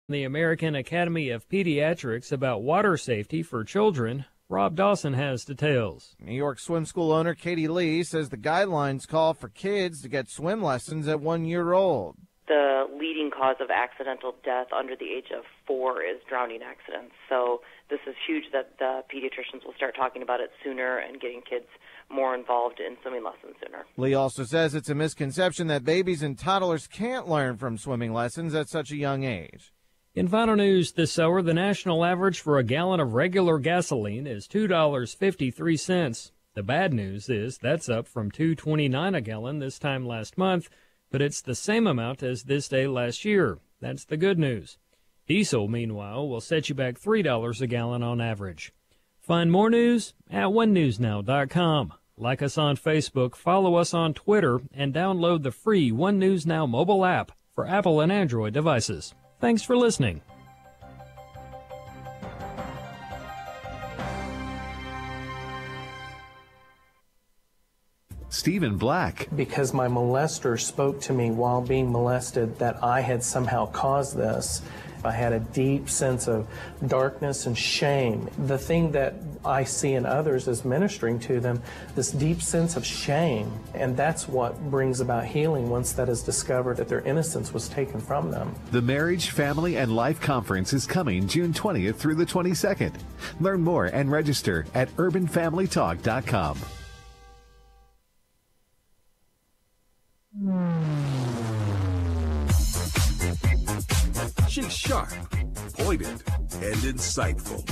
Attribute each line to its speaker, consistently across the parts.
Speaker 1: The American Academy of Pediatrics about water safety for children. Rob Dawson has details.
Speaker 2: New York swim school owner Katie Lee says the guidelines call for kids to get swim lessons at 1 year old.
Speaker 3: The leading cause of accidental death under the age of 4 is drowning accidents. So this is huge that the pediatricians will start talking about it sooner and getting kids more involved in swimming lessons sooner.
Speaker 2: Lee also says it's a misconception that babies and toddlers can't learn from swimming lessons at such a young age.
Speaker 1: In final news this hour, the national average for a gallon of regular gasoline is $2.53. The bad news is that's up from $2.29 a gallon this time last month, but it's the same amount as this day last year. That's the good news. Diesel, meanwhile, will set you back $3 a gallon on average. Find more news at onenewsnow.com. Like us on Facebook, follow us on Twitter, and download the free One News Now mobile app for Apple and Android devices. Thanks for listening.
Speaker 4: Stephen Black.
Speaker 5: Because my molester spoke to me while being molested that I had somehow caused this. I had a deep sense of darkness and shame. The thing that I see in others is ministering to them, this deep sense of shame. And that's what brings about healing once that is discovered that their innocence was taken from them.
Speaker 4: The Marriage, Family, and Life Conference is coming June 20th through the 22nd. Learn more and register at urbanfamilytalk.com.
Speaker 6: She's sharp, pointed, and insightful.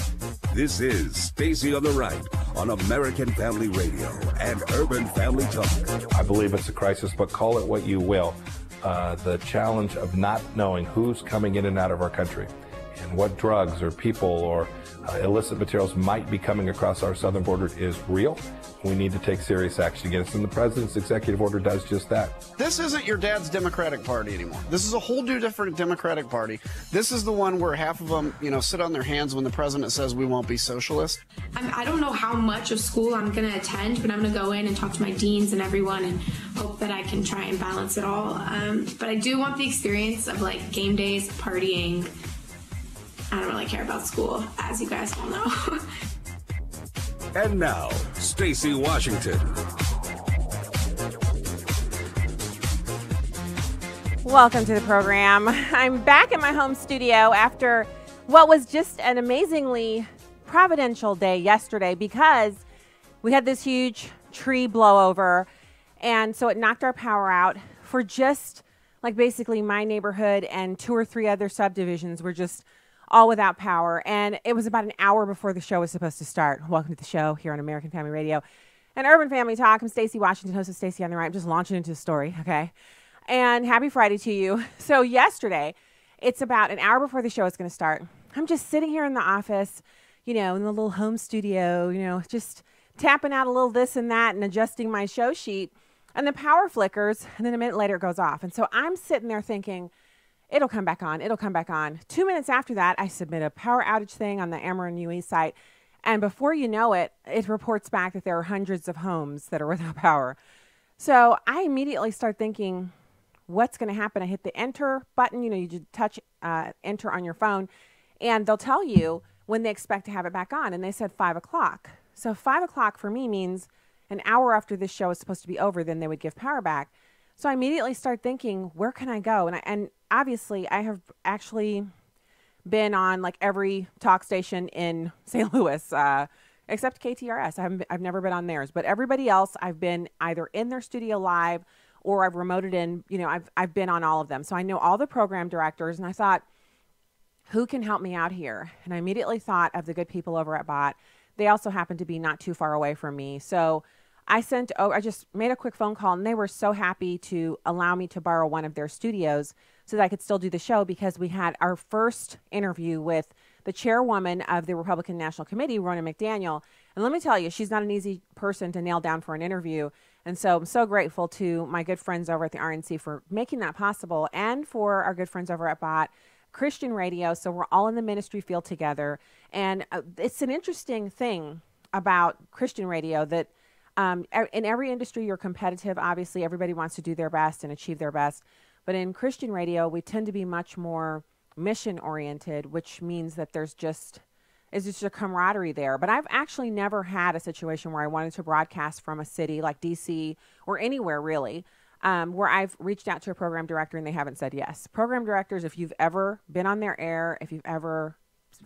Speaker 6: This is Stacy on the Right on American Family Radio and Urban Family Talk.
Speaker 7: I believe it's a crisis, but call it what you will. The challenge of not knowing who's coming in and out of our country and what drugs or people or illicit materials might be coming across our southern border is real. We need to take serious action against it, and the president's executive order does just that.
Speaker 8: This isn't your dad's Democratic Party anymore. This is a whole new different Democratic Party. This is the one where half of them, sit on their hands when the president says we won't be socialist.
Speaker 9: I don't know how much of school I'm going to attend, but I'm going to go in and talk to my deans and everyone and hope that I can try and balance it all. But I do want the experience of game days, partying. I don't really care about school, as you guys all know.
Speaker 6: And now, Stacy Washington.
Speaker 10: Welcome to the program. I'm back in my home studio after what was just an amazingly providential day yesterday because we had this huge tree blow over, and so it knocked our power out for just basically my neighborhood, and 2 or 3 other subdivisions were just all without power. And it was about an hour before the show was supposed to start. Welcome to the show here on American Family Radio and Urban Family Talk. I'm Stacy Washington, host of Stacy on the Right. I'm just launching into the story, okay? And happy Friday to you. So yesterday, it's about an hour before the show is going to start. I'm just sitting here in the office, in the little home studio, just tapping out a little this and that and adjusting my show sheet. And the power flickers, and then a minute later it goes off. And so I'm sitting there thinking, it'll come back on. It'll come back on. 2 minutes after that, I submit a power outage thing on the Ameren UE site. And before you know it, it reports back that there are hundreds of homes that are without power. So I immediately start thinking, what's going to happen? I hit the enter button. You just touch enter on your phone, and they'll tell you when they expect to have it back on. And they said 5 o'clock. So 5 o'clock for me means an hour after this show is supposed to be over, then they would give power back. So I immediately start thinking, where can I go? And obviously, I have actually been on every talk station in St. Louis, except KTRS. I've never been on theirs, but everybody else, I've been either in their studio live or I've remoted in. I've been on all of them, so I know all the program directors. And I thought, who can help me out here? And I immediately thought of the good people over at BOT. They also happen to be not too far away from me, so I just made a quick phone call, and they were so happy to allow me to borrow one of their studios so that I could still do the show, because we had our first interview with the chairwoman of the Republican National Committee, Ronna McDaniel. And let me tell you, she's not an easy person to nail down for an interview. And so I'm so grateful to my good friends over at the RNC for making that possible, and for our good friends over at BOT, Christian Radio. So we're all in the ministry field together. And it's an interesting thing about Christian Radio that in every industry, you're competitive. Obviously, everybody wants to do their best and achieve their best. But in Christian radio, we tend to be much more mission oriented, which means that it's just a camaraderie there. But I've actually never had a situation where I wanted to broadcast from a city like DC or anywhere really, where I've reached out to a program director and they haven't said yes. Program directors, if you've ever been on their air, if you've ever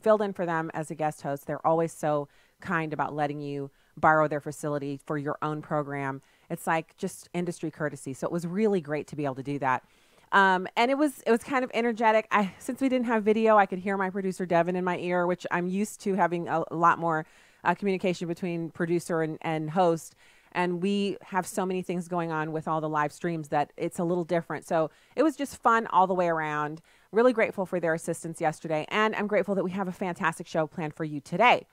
Speaker 10: filled in for them as a guest host, they're always so kind about letting you borrow their facility for your own program. It's like just industry courtesy. So it was really great to be able to do that. And it was kind of energetic. Since we didn't have video, I could hear my producer Devin in my ear, which I'm used to having a lot more communication between producer and host. And we have so many things going on with all the live streams that it's a little different. So it was just fun all the way around. Really grateful for their assistance yesterday. And I'm grateful that we have a fantastic show planned for you today.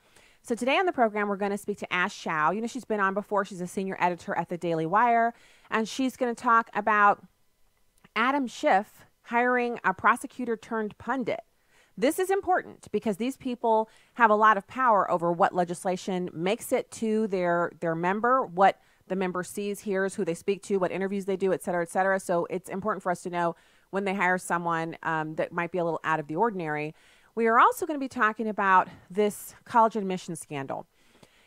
Speaker 10: So today on the program, we're going to speak to Ashe Schow. You know, she's been on before. She's a senior editor at the Daily Wire. And she's going to talk about Adam Schiff hiring a prosecutor turned pundit. This is important because these people have a lot of power over what legislation makes it to their member, what the member sees, hears, who they speak to, what interviews they do, et cetera, et cetera. So it's important for us to know when they hire someone that might be a little out of the ordinary. We are also going to be talking about this college admission scandal.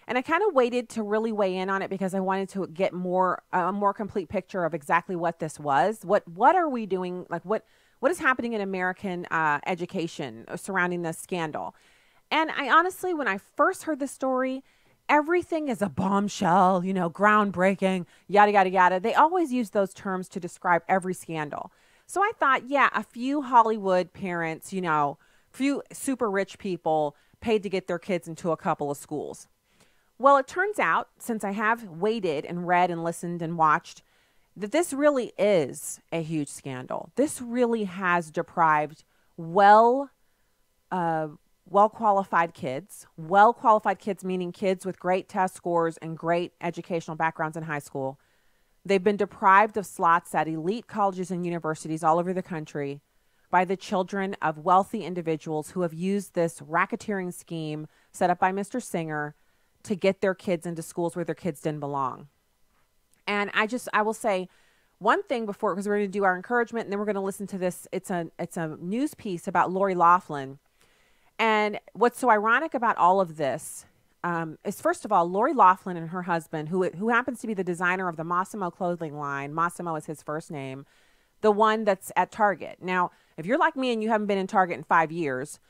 Speaker 10: And I kind of waited to really weigh in on it because I wanted to get a more complete picture of exactly what this was. What are we doing? Like what is happening in American education surrounding this scandal? And I honestly, when I first heard the story, everything is a bombshell, you know, groundbreaking, yada, yada, yada. They always use those terms to describe every scandal. So I thought, yeah, a few Hollywood parents, you know, few super rich people paid to get their kids into a couple of schools. Well, it turns out, since I have waited and read and listened and watched, that this really is a huge scandal. This really has deprived well-qualified kids meaning kids with great test scores and great educational backgrounds in high school. They've been deprived of slots at elite colleges and universities all over the country by the children of wealthy individuals who have used this racketeering scheme set up by Mr. Singer to get their kids into schools where their kids didn't belong. And I will say one thing before, because we're going to do our encouragement and then we're going to listen to this. It's a news piece about Lori Loughlin. And what's so ironic about all of this is, first of all, Lori Loughlin and her husband, who happens to be the designer of the Massimo clothing line. Massimo is his first name, the one that's at Target. Now, if you're like me and you haven't been in Target in 5 years,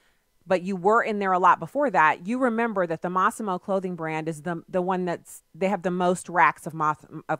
Speaker 10: but you were in there a lot before that, you remember that the Massimo clothing brand is the one they have the most racks of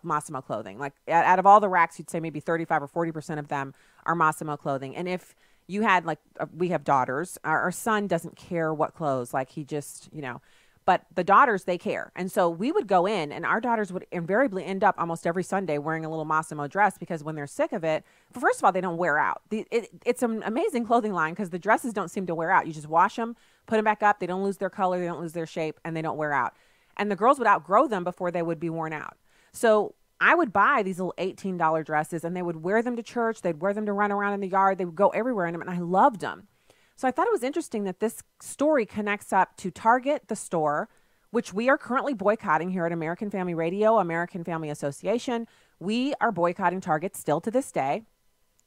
Speaker 10: Massimo clothing. Like out of all the racks, you'd say maybe 35 or 40% of them are Massimo clothing. And if you had, like, we have daughters, our son doesn't care what clothes, like he just, you know, but the daughters, they care. And so we would go in and our daughters would invariably end up almost every Sunday wearing a little Massimo dress because when they're sick of it, first of all, they don't wear out. It's an amazing clothing line because the dresses don't seem to wear out. You just wash them, put them back up. They don't lose their color. They don't lose their shape, and they don't wear out. And the girls would outgrow them before they would be worn out. So I would buy these little $18 dresses and they would wear them to church. They'd wear them to run around in the yard. They would go everywhere in them, and I loved them. So I thought it was interesting that this story connects up to Target, the store, which we are currently boycotting here at American Family Radio, American Family Association. We are boycotting Target still to this day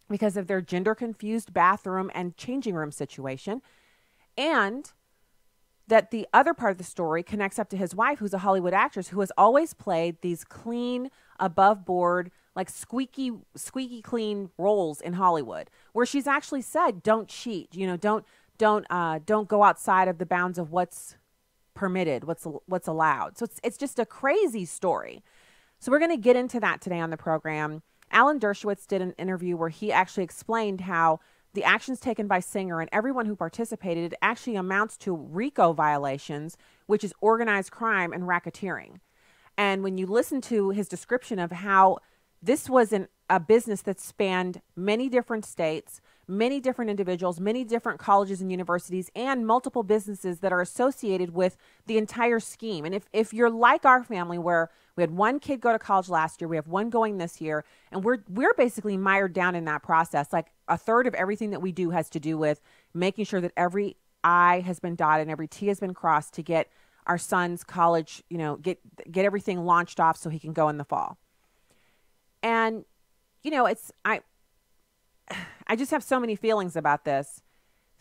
Speaker 10: because of their gender-confused bathroom and changing room situation. And that the other part of the story connects up to his wife, who's a Hollywood actress, who has always played these clean, above-board, like squeaky clean roles in Hollywood, where she's actually said, "Don't cheat. You know, don't go outside of the bounds of what's permitted, what's allowed." So it's just a crazy story. So we're going to get into that today on the program. Alan Dershowitz did an interview where he actually explained how the actions taken by Singer and everyone who participated actually amounts to RICO violations, which is organized crime and racketeering. And when you listen to his description of how this was a business that spanned many different states, many different individuals, many different colleges and universities, and multiple businesses that are associated with the entire scheme. And if you're like our family, where we had one kid go to college last year, we have one going this year, and we're basically mired down in that process. Like a third of everything that we do has to do with making sure that every I has been dotted and every T has been crossed to get our son's college, you know, get everything launched off so he can go in the fall. And, you know, I just have so many feelings about this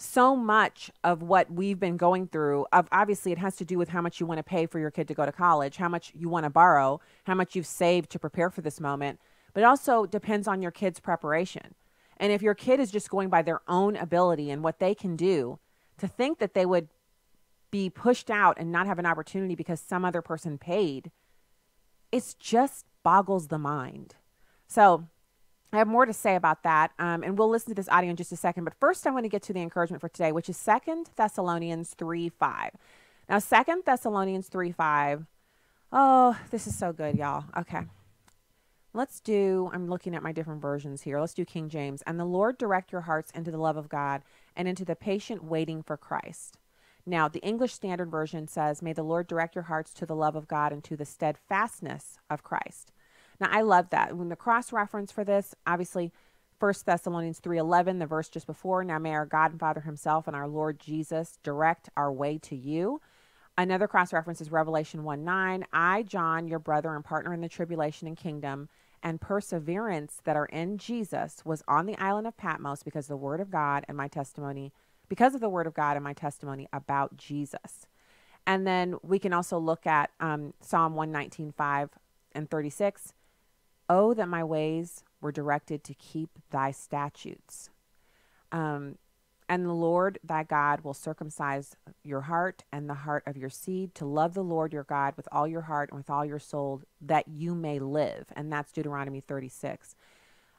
Speaker 10: so much of what we've been going through, obviously it has to do with how much you want to pay for your kid to go to college, how much you want to borrow, how much you've saved to prepare for this moment, but it also depends on your kid's preparation. And if your kid is just going by their own ability and what they can do, to think that they would be pushed out and not have an opportunity because some other person paid, it's just boggles the mind. So I have more to say about that, and we'll listen to this audio in just a second. But first, I want to get to the encouragement for today, which is 2 Thessalonians 3:5. Now, 2 Thessalonians 3:5. Oh, this is so good, y'all. Okay. I'm looking at my different versions here. Let's do King James. And the Lord direct your hearts into the love of God and into the patient waiting for Christ. Now, the English Standard Version says, may the Lord direct your hearts to the love of God and to the steadfastness of Christ. Now, I love that. When the cross-reference for this, obviously, 1 Thessalonians 3:11, the verse just before, now may our God and Father himself and our Lord Jesus direct our way to you. Another cross-reference is Revelation 1:9, I, John, your brother and partner in the tribulation and kingdom and perseverance that are in Jesus, was on the island of Patmos because of the word of God and my testimony about Jesus. And then we can also look at Psalm 119:5 and 36. Oh, that my ways were directed to keep thy statutes. And the Lord thy God will circumcise your heart and the heart of your seed to love the Lord your God with all your heart and with all your soul, that you may live. And that's Deuteronomy 36,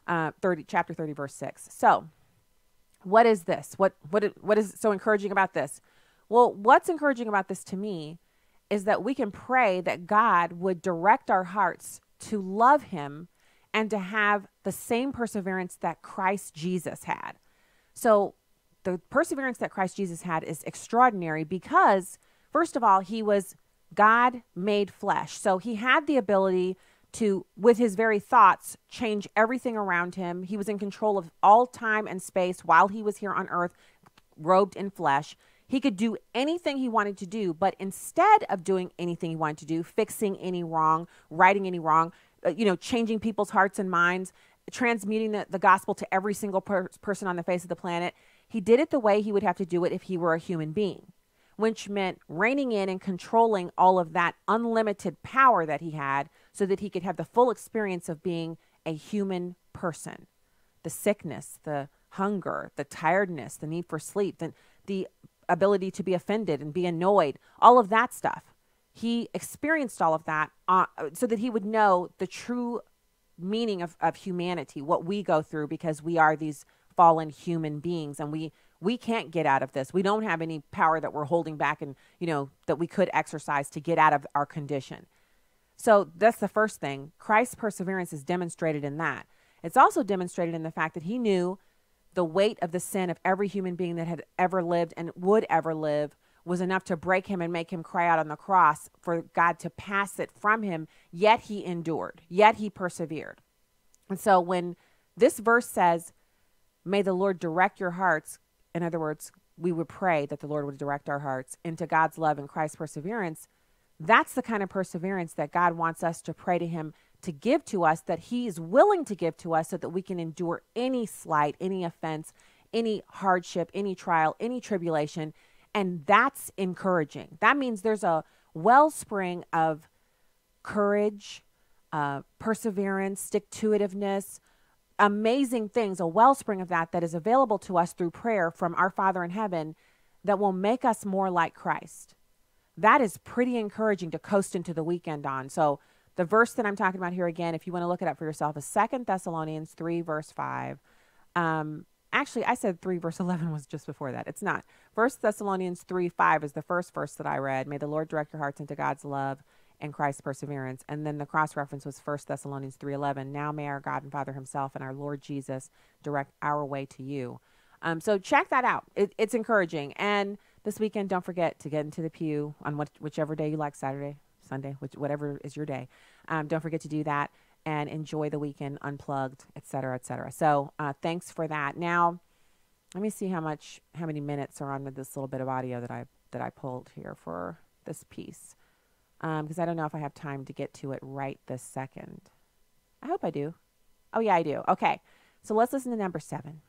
Speaker 10: chapter 30, verse 6. So what is this? What is so encouraging about this? Well, what's encouraging about this to me is that we can pray that God would direct our hearts to love him and to have the same perseverance that Christ Jesus had. So the perseverance that Christ Jesus had is extraordinary because, first of all, he was God made flesh. So he had the ability to, with his very thoughts, change everything around him. He was in control of all time and space while he was here on earth, robed in flesh. He could do anything he wanted to do, but instead of doing anything he wanted to do, fixing any wrong, righting any wrong, changing people's hearts and minds, transmuting the gospel to every single person on the face of the planet, he did it the way he would have to do it if he were a human being, which meant reining in and controlling all of that unlimited power that he had so that he could have the full experience of being a human person. The sickness, the hunger, the tiredness, the need for sleep, the ability to be offended and be annoyed, all of that stuff. He experienced all of that so that he would know the true meaning of humanity, what we go through because we are these fallen human beings and we can't get out of this. We don't have any power that we're holding back and, that we could exercise to get out of our condition. So that's the first thing. Christ's perseverance is demonstrated in that. It's also demonstrated in the fact that he knew the weight of the sin of every human being that had ever lived and would ever live was enough to break him and make him cry out on the cross for God to pass it from him, yet he endured, yet he persevered. And so when this verse says, may the Lord direct your hearts, in other words, we would pray that the Lord would direct our hearts into God's love and Christ's perseverance, that's the kind of perseverance that God wants us to pray to him to give to us, that he is willing to give to us so that we can endure any slight, any offense, any hardship, any trial, any tribulation. And that's encouraging. That means there's a wellspring of courage, perseverance, stick-to-itiveness, amazing things, a wellspring of that is available to us through prayer from our Father in heaven that will make us more like Christ. That is pretty encouraging to coast into the weekend on. So the verse that I'm talking about here again, if you want to look it up for yourself, is 2 Thessalonians 3, verse 5. Actually, I said 3, verse 11 was just before that. It's not. 1 Thessalonians 3:5 is the first verse that I read. May the Lord direct your hearts into God's love and Christ's perseverance. And then the cross-reference was 1 Thessalonians 3:11. Now may our God and Father himself and our Lord Jesus direct our way to you. So check that out. It's encouraging. And this weekend, don't forget to get into the pew on whichever day you like, Saturday, Sunday, whatever is your day. Don't forget to do that and enjoy the weekend unplugged, et cetera, et cetera. So thanks for that. Now, let me see how many minutes are on with this little bit of audio that I pulled here for this piece. Because I don't know if I have time to get to it right this second. I hope I do. Oh, yeah, I do. Okay. So let's listen to number 7.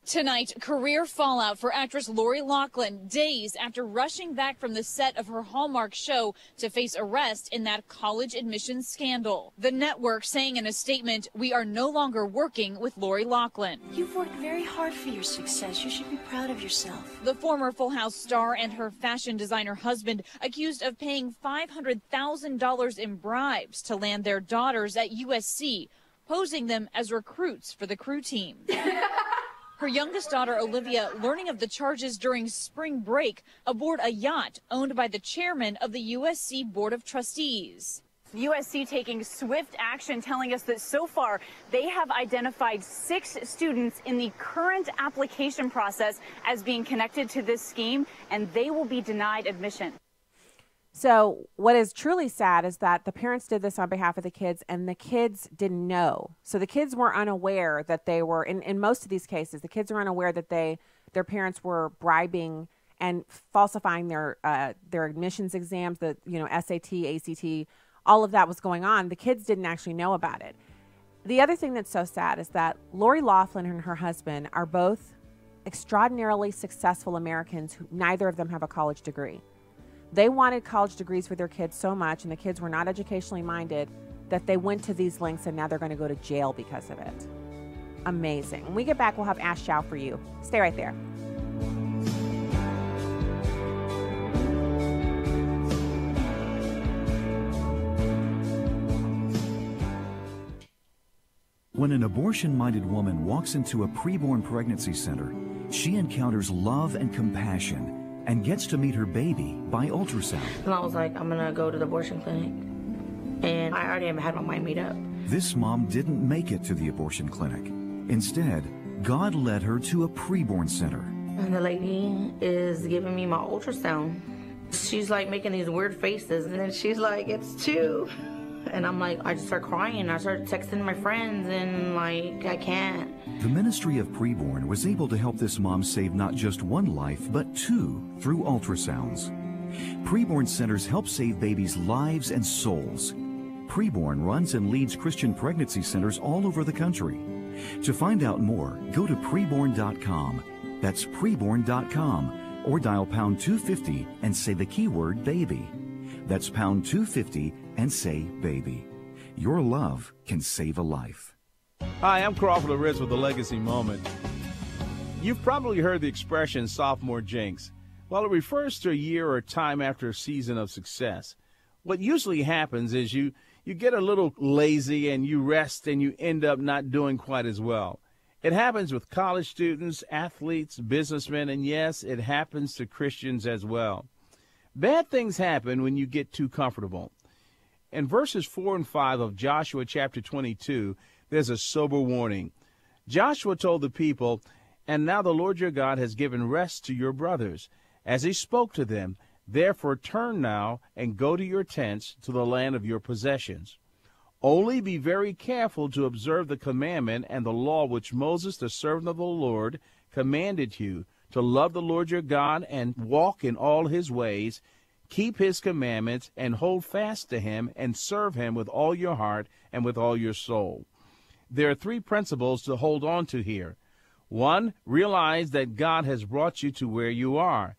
Speaker 11: Tonight, career fallout for actress Lori Loughlin, days after rushing back from the set of her Hallmark show to face arrest in that college admissions scandal. The network saying in a statement, "We are no longer working with Lori Loughlin."
Speaker 12: You've worked very hard for your success. You should be proud of yourself.
Speaker 11: The former Full House star and her fashion designer husband accused of paying $500,000 in bribes to land their daughters at USC, posing them as recruits for the crew team. Her youngest daughter, Olivia, learning of the charges during spring break aboard a yacht owned by the chairman of the USC Board of Trustees.
Speaker 13: USC taking swift action, telling us that so far they have identified 6 students in the current application process as being connected to this scheme, and they will be denied admission.
Speaker 10: So what is truly sad is that the parents did this on behalf of the kids, and the kids didn't know. So the kids were unaware that they were, in most of these cases, the kids were unaware that their parents were bribing and falsifying their admissions exams, the SAT, ACT, all of that was going on. The kids didn't actually know about it. The other thing that's so sad is that Lori Loughlin and her husband are both extraordinarily successful Americans who neither of them have a college degree. They wanted college degrees for their kids so much, and the kids were not educationally minded, that they went to these lengths, and now they're going to go to jail because of it. Amazing. When we get back, we'll have Ashe Schow for you. Stay right there.
Speaker 14: When an abortion-minded woman walks into a preborn pregnancy center, she encounters love and compassion and gets to meet her baby by ultrasound.
Speaker 15: And I was like, I'm gonna go to the abortion clinic. And I already had my mind made up.
Speaker 14: This mom didn't make it to the abortion clinic. Instead, God led her to a preborn center.
Speaker 15: And the lady is giving me my ultrasound. She's like making these weird faces, and then she's like, it's 2. And I'm like, I just start crying. I start texting my friends, and like, I can't.
Speaker 14: The Ministry of Preborn was able to help this mom save not just 1 life, but 2 through ultrasounds. Preborn centers help save babies' lives and souls. Preborn runs and leads Christian pregnancy centers all over the country. To find out more, go to preborn.com. That's preborn.com, or dial pound 250 and say the keyword baby. That's pound 250 and say baby. Your love can save a life.
Speaker 16: Hi, I'm Crawford Ritz with the Legacy Moment. You've probably heard the expression sophomore jinx. Well, it refers to a year or time after a season of success. What usually happens is you get a little lazy and you rest and you end up not doing quite as well. It happens with college students, athletes, businessmen, and yes, it happens to Christians as well. Bad things happen when you get too comfortable. In verses 4 and 5 of Joshua chapter 22, there's a sober warning. Joshua told the people, "And now the Lord your God has given rest to your brothers, as he spoke to them. Therefore turn now and go to your tents, to the land of your possessions. Only be very careful to observe the commandment and the law which Moses, the servant of the Lord, commanded you, to love the Lord your God and walk in all his ways, keep his commandments, and hold fast to him, and serve him with all your heart and with all your soul." There are 3 principles to hold on to here. 1, realize that God has brought you to where you are.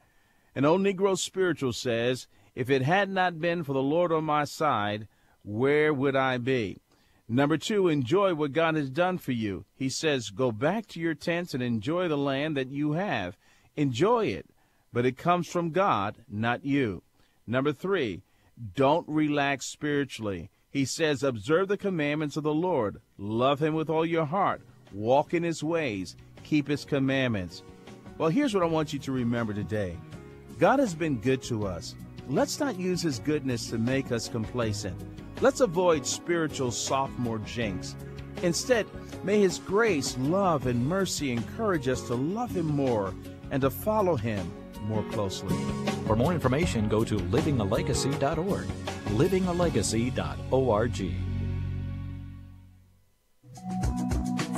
Speaker 16: An old Negro spiritual says, "If it had not been for the Lord on my side, where would I be?" Number 2, enjoy what God has done for you. He says, go back to your tents and enjoy the land that you have. Enjoy it, but it comes from God, not you. Number 3, don't relax spiritually. He says, observe the commandments of the Lord. Love him with all your heart. Walk in his ways. Keep his commandments. Well, here's what I want you to remember today. God has been good to us. Let's not use his goodness to make us complacent. Let's avoid spiritual sophomore jinx. Instead, may his grace, love, and mercy encourage us to love him more and to follow him more closely.
Speaker 17: For more information, go to livingalegacy.org. livingalegacy.org.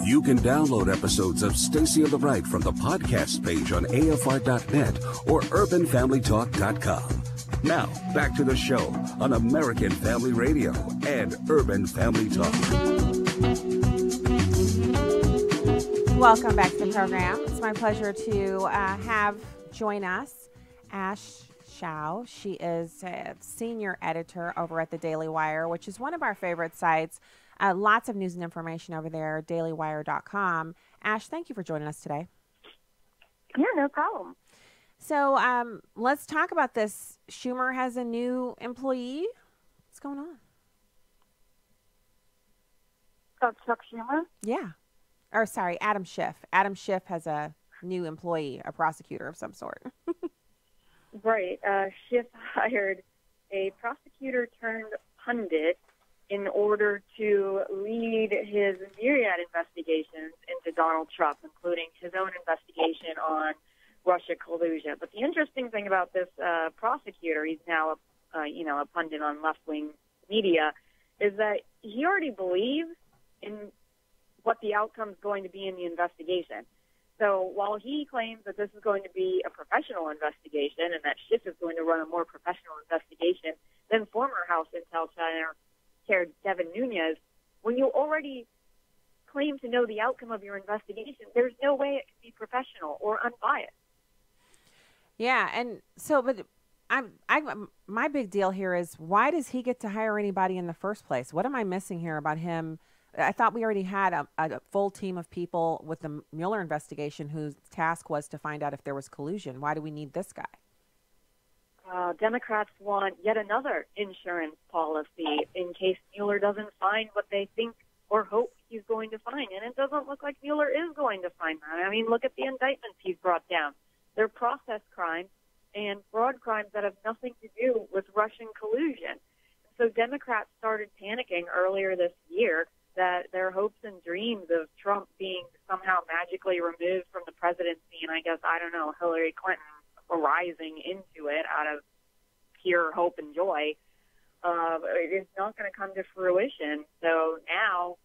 Speaker 6: You can download episodes of Stacy on the Right from the podcast page on AFR.net or UrbanFamilyTalk.com. Now, back to the show on American Family Radio and Urban Family Talk.
Speaker 10: Welcome back to the program. It's my pleasure to have join us Ashe Schow. She is a senior editor over at the Daily Wire, which is one of our favorite sites. Lots of news and information over there, dailywire.com. Ashe, thank you for joining us today.
Speaker 18: Yeah, no problem.
Speaker 10: So let's talk about this. Schumer has a new employee. What's going on?
Speaker 18: Oh, Chuck Schumer?
Speaker 10: Yeah. Or sorry, Adam Schiff. Adam Schiff has a new employee, a prosecutor of some sort.
Speaker 18: Right. Schiff hired a prosecutor turned pundit in order to lead his myriad investigations into Donald Trump, including his own investigation on Russia collusion. But the interesting thing about this prosecutor, he's now a pundit on left-wing media, is that he already believes in what the outcome is going to be in the investigation. So while he claims that this is going to be a professional investigation and that Schiff is going to run a more professional investigation than former House Intel Chair Devin Nunes, when you already claim to know the outcome of your investigation, there's no way it can be professional or unbiased.
Speaker 10: Yeah, and so, but my big deal here is, why does he get to hire anybody in the first place? What am I missing here about him? I thought we already had a full team of people with the Mueller investigation whose task was to find out if there was collusion. Why do we need this guy?
Speaker 18: Democrats want yet another insurance policy in case Mueller doesn't find what they think or hope he's going to find. And it doesn't look like Mueller is going to find that. I mean, look at the indictments he's brought down. They're process crimes and fraud crimes that have nothing to do with Russian collusion. So Democrats started panicking earlier this year that their hopes and dreams of Trump being somehow magically removed from the presidency, and I guess, I don't know, Hillary Clinton rising into it out of pure hope and joy, is not going to come to fruition. So now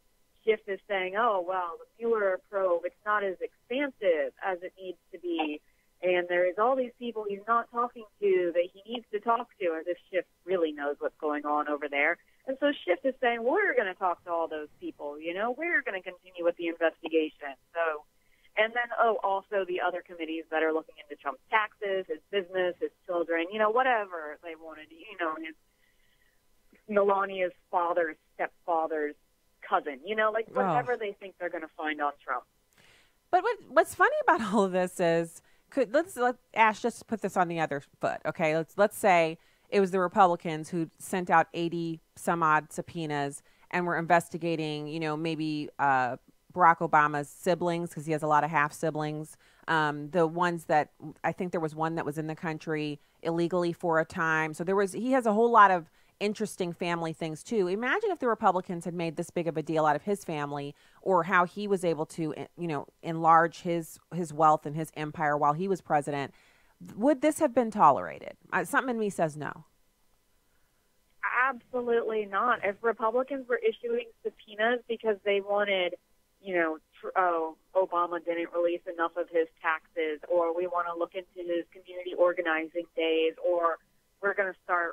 Speaker 18: Schiff is saying, oh, well, the Mueller probe, it's not as expansive as it needs to be, and there is all these people he's not talking to that he needs to talk to, as if Schiff really knows what's going on over there. And so Schiff is saying, we're going to talk to all those people, we're going to continue with the investigation. So, and then, also the other committees that are looking into Trump's taxes, his business, his children, whatever they wanted, his Melania's father's stepfather's cousin, whatever they think they're going to find on Trump.
Speaker 10: But what's funny about all of this is, let's Ashe, just put this on the other foot, okay? Let's say it was the Republicans who sent out 80 some odd subpoenas and were investigating, maybe Barack Obama's siblings, because he has a lot of half siblings. The ones that, I think there was one that was in the country illegally for a time. So he has a whole lot of interesting family things too. Imagine if the Republicans had made this big of a deal out of his family, or how he was able to, enlarge his wealth and his empire while he was president. Would this have been tolerated? Something in me says no.
Speaker 18: Absolutely not. If Republicans were issuing subpoenas because they wanted, Obama didn't release enough of his taxes, or we want to look into his community organizing days, or we're going to start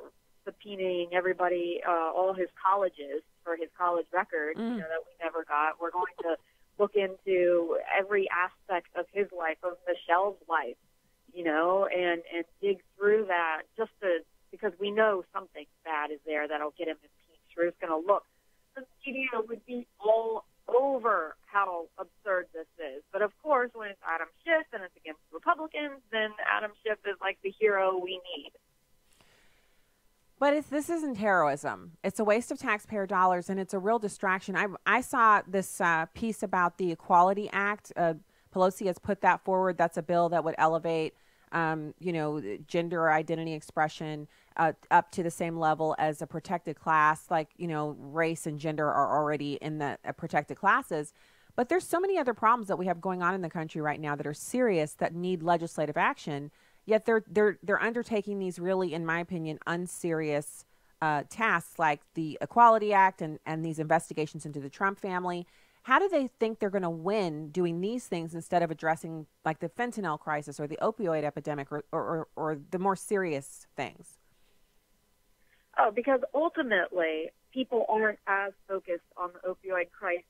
Speaker 18: subpoenaing everybody, all his colleges for his college records, that we never got. We're going to look into every aspect of his life, of Michelle's life, and dig through that because we know something bad is there that'll get him impeached. We're just going to look. The media would be all over how absurd this is. But of course, when it's Adam Schiff and it's against Republicans, then Adam Schiff is like the hero we need.
Speaker 10: But this isn't heroism. It's a waste of taxpayer dollars, and it's a real distraction. I saw this piece about the Equality Act. Pelosi has put that forward. That's a bill that would elevate, gender or identity expression up to the same level as a protected class. Like, race and gender are already in the protected classes. But there's so many other problems that we have going on in the country right now that are serious, that need legislative action. Yet they're undertaking these really, in my opinion, unserious tasks like the Equality Act and these investigations into the Trump family. How do they think they're going to win doing these things instead of addressing like the fentanyl crisis or the opioid epidemic or the more serious things?
Speaker 18: Oh, because ultimately people aren't as focused on the opioid crisis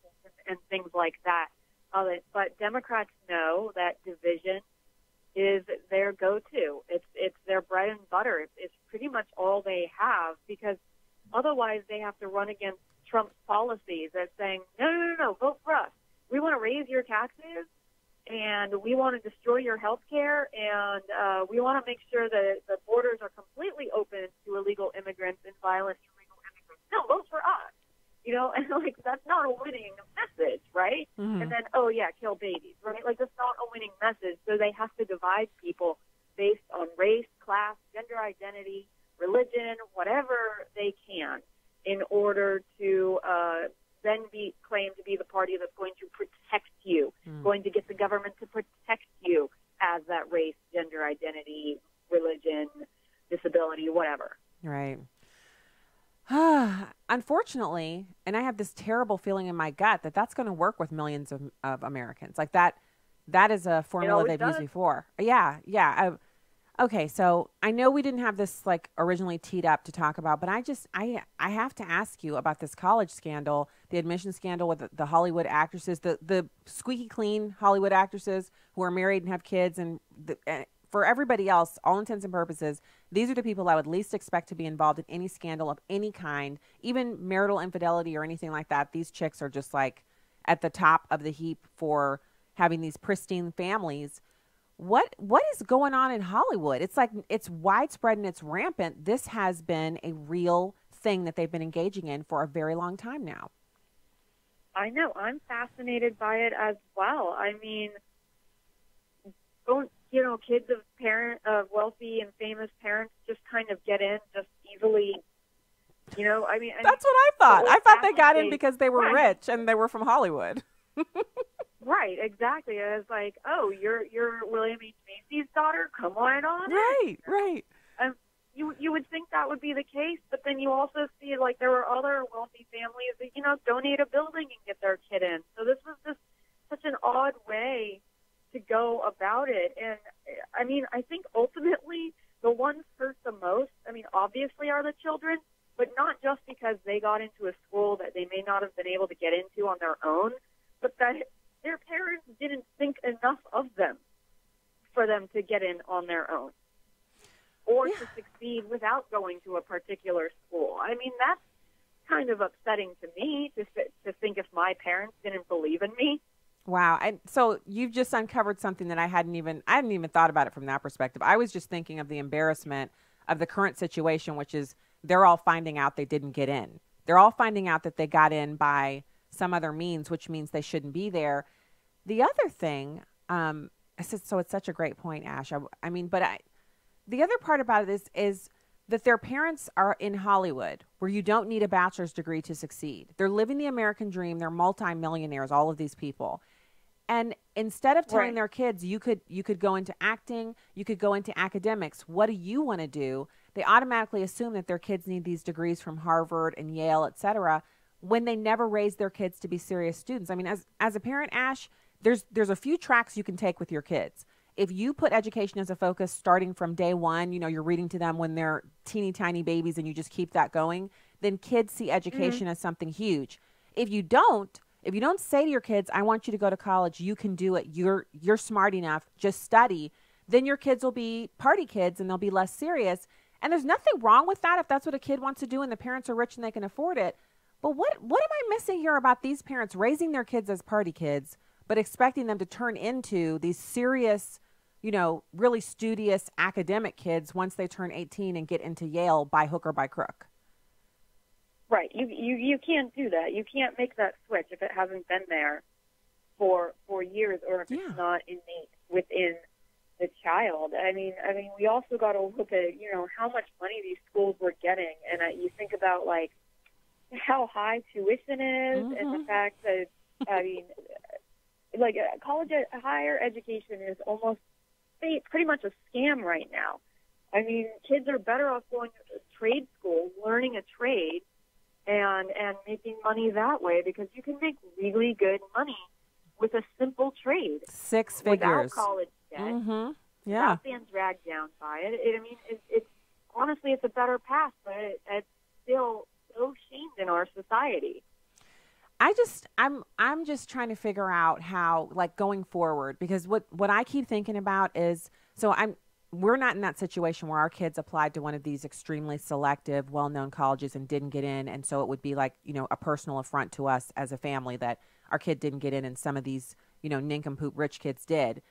Speaker 18: and things like that. of it. But Democrats know that division is their go-to. It's their bread and butter. It's pretty much all they have, because otherwise they have to run against Trump's policies that's saying, no, vote for us. We want to raise your taxes, and we want to destroy your health care, and we want to make sure that the borders are completely open to illegal immigrants and violent illegal immigrants. No, vote for us. And like, that's not a winning message, right?
Speaker 10: Mm-hmm.
Speaker 18: And then, kill babies, right? Like, that's not a winning message. So they have to divide people based on race, class, gender identity, religion, whatever they can, in order to then be claimed to be the party that's going to protect you, going to get the government to protect you as that race, gender identity, religion, disability, whatever.
Speaker 10: Right. Unfortunately, and I have this terrible feeling in my gut that that's going to work with millions of Americans. Like that is a formula they've used before. Yeah. Okay, so I know we didn't have this like originally teed up to talk about, but I have to ask you about this college scandal, the admission scandal with the Hollywood actresses, the squeaky clean Hollywood actresses who are married and have kids, and for everybody else, all intents and purposes, these are the people I would least expect to be involved in any scandal of any kind, even marital infidelity or anything like that. These chicks are just like at the top of the heap for having these pristine families. What is going on in Hollywood? It's like it's widespread and it's rampant. This has been a real thing that they've been engaging in for a very long time now.
Speaker 18: I know. I'm fascinated by it as well. I mean, don't kids of wealthy and famous parents just kind of get in just easily? That's
Speaker 10: what I thought. I thought they got in because they were rich and they were from Hollywood.
Speaker 18: Right, exactly. I was like, oh, you're William H. Macy's daughter? Come on.
Speaker 10: Right.
Speaker 18: You would think that would be the case, but then you also see like there were other wealthy families that donate a building and get their kid in. So this was just such an odd way to go about it. And I mean, I think ultimately the ones hurt the most, obviously are the children, but not just because they got into a school that they may not have been able to get into on their own, but that their parents didn't think enough of them for them to get in on their own or to succeed without going to a particular school. I mean, that's kind of upsetting to me to think if my parents didn't believe in me.
Speaker 10: Wow. And so you've just uncovered something that I hadn't even thought about it from that perspective. I was just thinking of the embarrassment of the current situation, which is they're all finding out they didn't get in. They're all finding out that they got in by some other means, which means they shouldn't be there. The other thing, so it's such a great point, Ashe. The other part about it is that their parents are in Hollywood, where you don't need a bachelor's degree to succeed. They're living the American dream. They're multimillionaires, all of these people. And instead of telling their kids, you could go into acting, you could go into academics, what do you want to do? They automatically assume that their kids need these degrees from Harvard and Yale, et cetera, when they never raised their kids to be serious students. I mean, as a parent, Ashe, there's a few tracks you can take with your kids. If you put education as a focus starting from day one, you're reading to them when they're teeny tiny babies and you just keep that going, then kids see education as something huge. If you don't say to your kids, I want you to go to college, you can do it, you're smart enough, just study, then your kids will be party kids and they'll be less serious. And there's nothing wrong with that if that's what a kid wants to do and the parents are rich and they can afford it. But what am I missing here about these parents raising their kids as party kids, but expecting them to turn into these serious, really studious academic kids once they turn 18 and get into Yale by hook or by crook?
Speaker 18: Right. You can't do that. You can't make that switch if it hasn't been there for years, or if it's not innate within the child. I mean, we also got to look at, how much money these schools were getting, and you think about like how high tuition is, and the fact that college higher education is almost pretty much a scam right now. I mean, kids are better off going to trade school, learning a trade, and making money that way, because you can make really good money with a simple trade.
Speaker 10: 6 figures.
Speaker 18: Without college debt.
Speaker 10: Yeah.
Speaker 18: Without being dragged down by it. It's honestly, it's a better path, but it's still so shamed in our society.
Speaker 10: I'm just trying to figure out how, like, going forward, because what I keep thinking about is, we're not in that situation where our kids applied to one of these extremely selective, well-known colleges and didn't get in. And so it would be like, a personal affront to us as a family that our kid didn't get in and some of these, nincompoop rich kids did.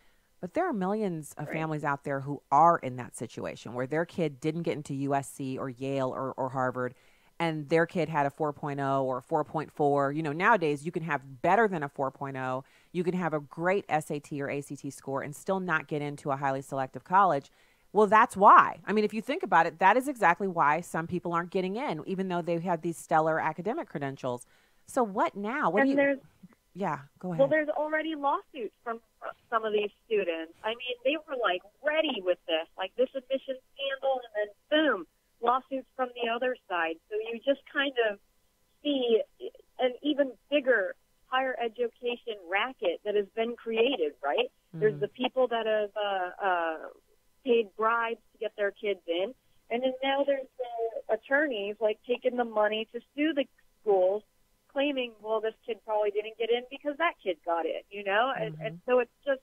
Speaker 10: But there are millions of families out there who are in that situation where their kid didn't get into USC or Yale or Harvard, and their kid had a 4.0 or a 4.4. Nowadays you can have better than a 4.0. You can have a great SAT or ACT score and still not get into a highly selective college. Well, that's why. I mean, if you think about it, that is exactly why some people aren't getting in, even though they have these stellar academic credentials. So what now? Yeah, go ahead.
Speaker 18: Well, there's already lawsuits from some of these students. I mean, they were like ready with this admission scandal, and then boom, lawsuits from the other side. So you just kind of see an even bigger higher education racket that has been created, right? Mm-hmm. There's the people that have paid bribes to get their kids in, and then now there's the attorneys taking the money to sue the schools, claiming, well, this kid probably didn't get in because that kid got in, Mm-hmm. And so it's just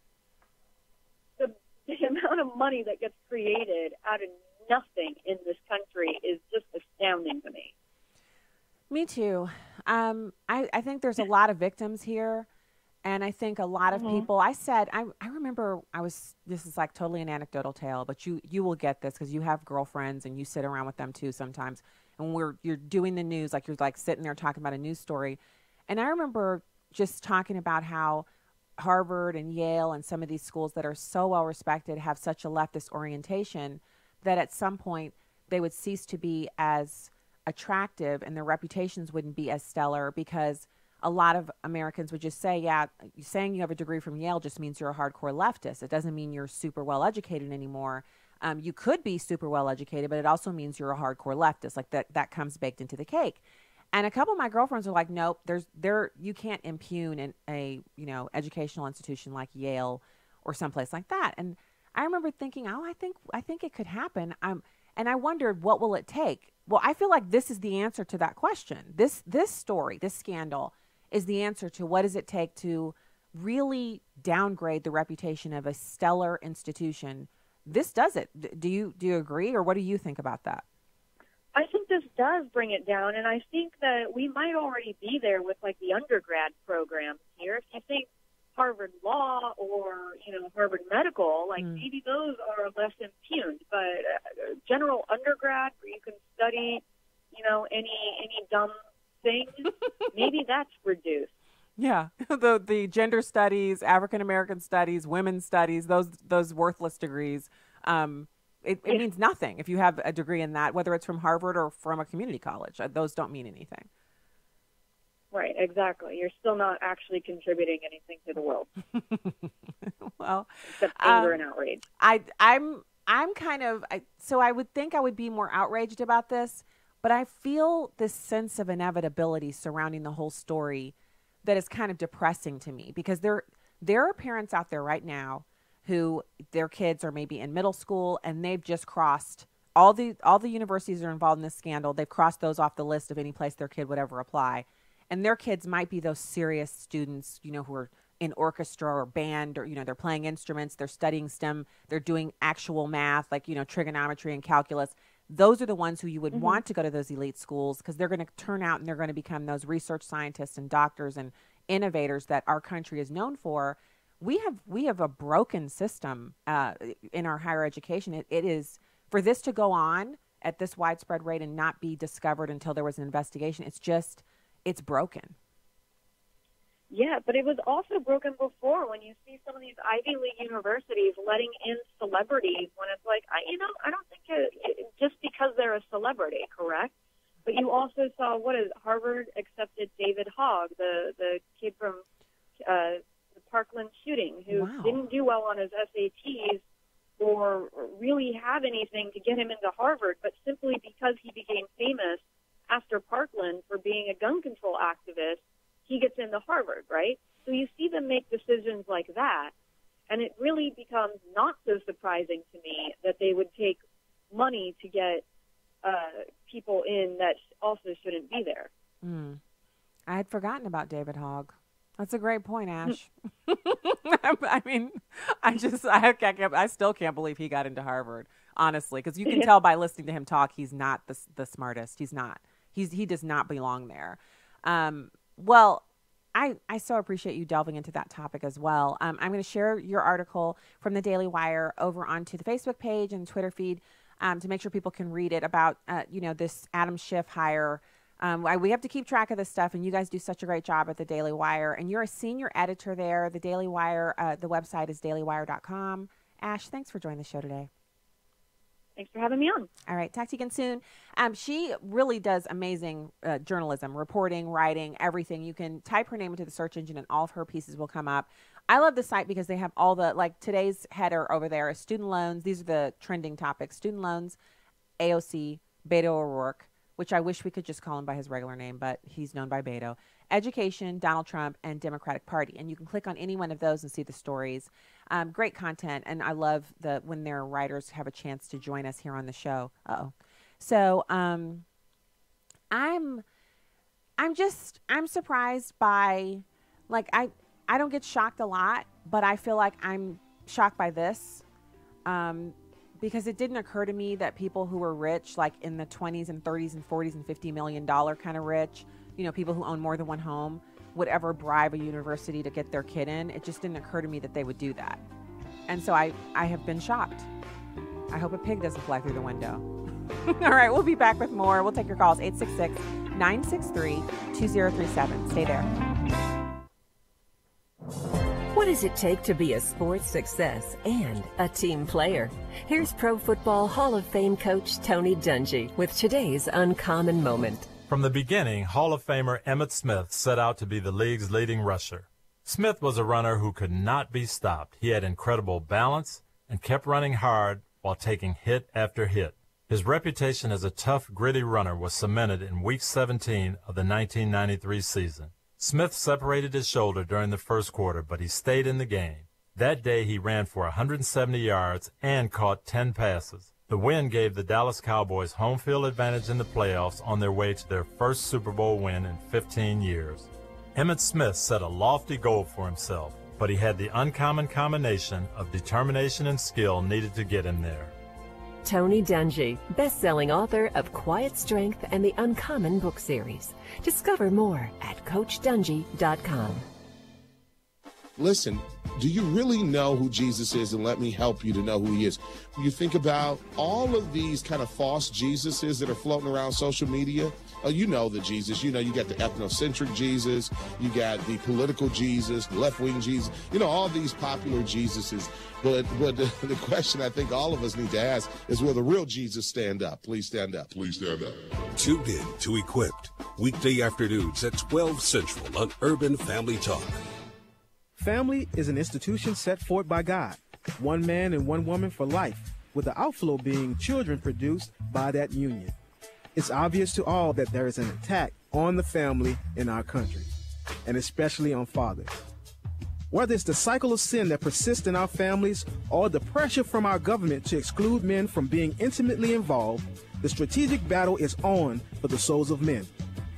Speaker 18: the amount of money that gets created out of nothing in this country is just astounding to me.
Speaker 10: Me too. I think there's a lot of victims here, and I think a lot of people, I remember this is like totally an anecdotal tale, but you will get this because you have girlfriends and you sit around with them too sometimes. And you're doing the news, you're sitting there talking about a news story. And I remember just talking about how Harvard and Yale and some of these schools that are so well respected have such a leftist orientation that at some point they would cease to be as attractive and their reputations wouldn't be as stellar, because a lot of Americans would just say, yeah, saying you have a degree from Yale just means you're a hardcore leftist. It doesn't mean you're super well educated anymore. You could be super well educated, but it also means you're a hardcore leftist. That comes baked into the cake. And a couple of my girlfriends are like, nope, you can't impugn in a educational institution like Yale or someplace like that. And I remember thinking, I think it could happen. And I wondered, what will it take? Well, I feel like this is the answer to that question. This story, this scandal, is the answer to what does it take to really downgrade the reputation of a stellar institution. This does it. Do you agree, or what do you think about that?
Speaker 18: I think this does bring it down, and I think that we might already be there with the undergrad programs here. If you think Harvard Law or Harvard Medical, maybe those are less impugned, but general undergrad where you can study any dumb thing, maybe that's reduced.
Speaker 10: Yeah, the gender studies, African American studies, women's studies, those worthless degrees. It means nothing if you have a degree in that, whether it's from Harvard or from a community college. Those don't mean anything.
Speaker 18: Right, exactly. You're still not actually contributing anything to the world.
Speaker 10: Well,
Speaker 18: except anger and outrage.
Speaker 10: I'm kind of, so I would think I would be more outraged about this, but I feel this sense of inevitability surrounding the whole story that is kind of depressing to me, because there are parents out there right now who their kids are maybe in middle school and they've just crossed all the universities that are involved in this scandal. They've crossed those off the list of any place their kid would ever apply. And their kids might be those serious students, who are in orchestra or band, or, they're playing instruments, they're studying STEM, they're doing actual math, trigonometry and calculus. Those are the ones who you would want to go to those elite schools, because they're going to turn out and they're going to become those research scientists and doctors and innovators that our country is known for. We have a broken system in our higher education. It is, for this to go on at this widespread rate and not be discovered until there was an investigation, it's broken.
Speaker 18: Yeah, but it was also broken before, when you see some of these Ivy League universities letting in celebrities when it's I don't think it just because they're a celebrity, correct? But you also saw, Harvard accepted David Hogg, the kid from the Parkland shooting, who didn't do well on his SATs or really have anything to get him into Harvard, but simply because he became famous after Parkland for being a gun control activist, he gets into Harvard, right? So you see them make decisions like that, and it really becomes not so surprising to me that they would take money to get people in that also shouldn't be there.
Speaker 10: I had forgotten about David Hogg. That's a great point, Ash. I mean, I still can't believe he got into Harvard, honestly, because you can tell by listening to him talk, he's not the smartest. He's not. He does not belong there. Well, I so appreciate you delving into that topic as well. I'm going to share your article from the Daily Wire over onto the Facebook page and Twitter feed to make sure people can read it about, this Adam Schiff hire. We have to keep track of this stuff, and you guys do such a great job at the Daily Wire. And you're a senior editor there. The Daily Wire, the website is dailywire.com. Ash, thanks for joining the show today.
Speaker 18: Thanks for having me on.
Speaker 10: All right. Talk to you again soon. She really does amazing journalism, reporting, writing, everything. You can type her name into the search engine and all of her pieces will come up. I love the site because they have all the, like today's header over there is student loans. These are the trending topics. Student loans, AOC, Beto O'Rourke, which I wish we could just call him by his regular name, but he's known by Beto. Education, Donald Trump, and Democratic Party. And you can click on any one of those and see the stories. Great content, and I love when their writers have a chance to join us here on the show. So I'm surprised by, like, I don't get shocked a lot, but I feel like I'm shocked by this. Because it didn't occur to me that people who were rich, like in the 20s and 30s and 40s and $50 million kind of rich, people who own more than one home, would ever bribe a university to get their kid in. It just didn't occur to me that they would do that. And so I have been shocked. I hope a pig doesn't fly through the window. All right, we'll be back with more. We'll take your calls, 866-963-2037. Stay there.
Speaker 19: What does it take to be a sports success and a team player? Here's Pro Football Hall of Fame coach Tony Dungy with today's Uncommon Moment.
Speaker 20: From the beginning, Hall of Famer Emmitt Smith set out to be the league's leading rusher. Smith was a runner who could not be stopped. He had incredible balance and kept running hard while taking hit after hit. His reputation as a tough, gritty runner was cemented in Week 17 of the 1993 season. Smith separated his shoulder during the first quarter, but he stayed in the game. That day, he ran for 170 yards and caught 10 passes. The win gave the Dallas Cowboys home field advantage in the playoffs on their way to their first Super Bowl win in 15 years. Emmitt Smith set a lofty goal for himself, but he had the uncommon combination of determination and skill needed to get him there.
Speaker 19: Tony Dungy, best-selling author of Quiet Strength and the Uncommon book series. Discover more at CoachDungy.com.
Speaker 21: Listen, do you really know who Jesus is? And let me help you to know who he is. When you think about all of these kind of false Jesuses that are floating around social media, you know the Jesus. You got the ethnocentric Jesus. You got the political Jesus, the left-wing Jesus. All these popular Jesuses. But the question I think all of us need to ask is, will the real Jesus stand up? Please stand up. Please stand up.
Speaker 6: Tuned in to Equipped, weekday afternoons at 12 Central on Urban Family Talk.
Speaker 22: Family is an institution set forth by God, one man and one woman for life, with the outflow being children produced by that union. It's obvious to all that there is an attack on the family in our country, and especially on fathers. Whether it's the cycle of sin that persists in our families or the pressure from our government to exclude men from being intimately involved, the strategic battle is on for the souls of men.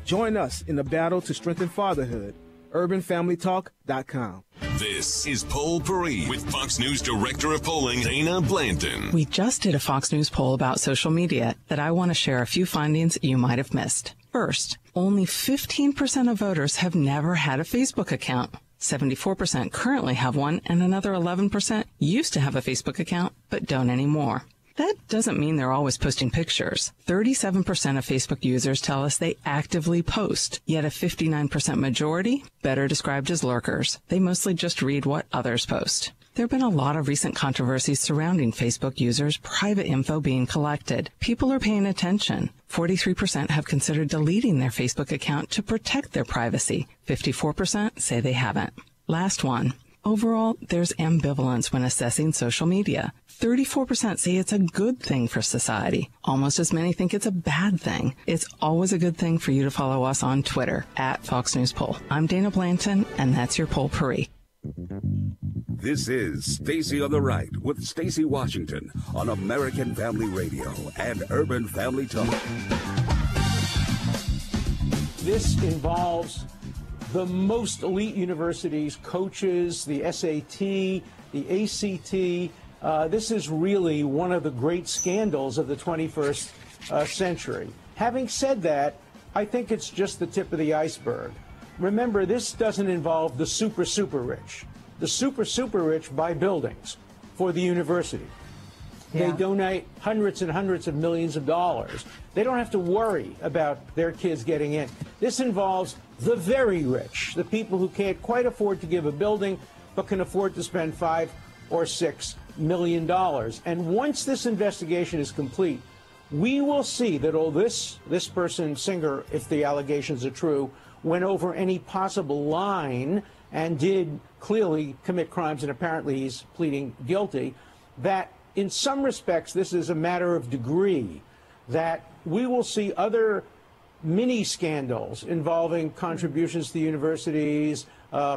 Speaker 22: Join us in the battle to strengthen fatherhood. UrbanFamilyTalk.com.
Speaker 23: This is Poll Paris with Fox News Director of Polling, Dana Blanton.
Speaker 24: We just did a Fox News poll about social media that I want to share a few findings you might have missed. First, only 15% of voters have never had a Facebook account. 74% currently have one, and another 11% used to have a Facebook account but don't anymore. That doesn't mean they're always posting pictures. 37% of Facebook users tell us they actively post, yet a 59% majority, better described as lurkers. They mostly just read what others post. There have been a lot of recent controversies surrounding Facebook users' private info being collected. People are paying attention. 43% have considered deleting their Facebook account to protect their privacy. 54% say they haven't. Last one. Overall, there's ambivalence when assessing social media. 34% say it's a good thing for society. Almost as many think it's a bad thing. It's always a good thing for you to follow us on Twitter, @Fox News Poll. I'm Dana Blanton, and that's your Poll Paris.
Speaker 6: This is Stacy on the Right with Stacy Washington on American Family Radio and Urban Family Talk.
Speaker 25: This involves
Speaker 1: the most elite universities, coaches, the SAT, the ACT. This is really one of the great scandals of the 21st century. Having said that, I think it's just the tip of the iceberg. Remember, this doesn't involve the super, super rich. The super, super rich buy buildings for the university.
Speaker 10: Yeah.
Speaker 1: They donate hundreds and hundreds of millions of dollars. They don't have to worry about their kids getting in. This involves the very rich, the people who can't quite afford to give a building, but can afford to spend $5 or $6 million. And once this investigation is complete, we will see that this person, Singer, if the allegations are true, went over any possible line and did clearly commit crimes, and apparently he's pleading guilty, that in some respects this is a matter of degree, that we will see other mini scandals involving contributions to the universities,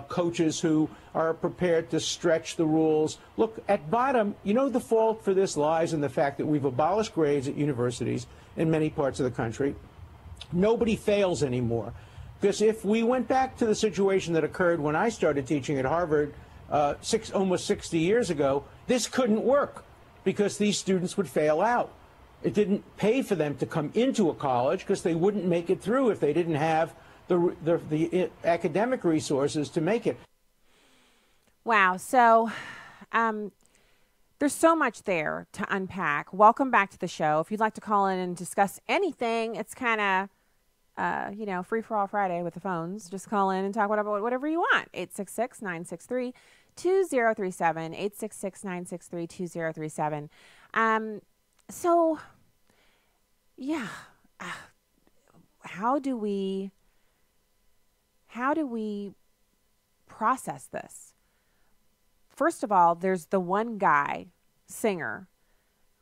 Speaker 1: coaches who are prepared to stretch the rules. Look, at bottom, the fault for this lies in the fact that we've abolished grades at universities in many parts of the country. Nobody fails anymore. Because if we went back to the situation that occurred when I started teaching at Harvard almost 60 years ago, this couldn't work because these students would fail out. It didn't pay for them to come into a college because they wouldn't make it through if they didn't have the academic resources to make it.
Speaker 10: Wow. So there's so much there to unpack. Welcome back to the show. If you'd like to call in and discuss anything, it's kind of free for all Friday with the phones. Just call in and talk whatever you want. 866-963-2037, 866-963-2037. So, yeah, how do we process this? First of all, there's the one guy, Singer,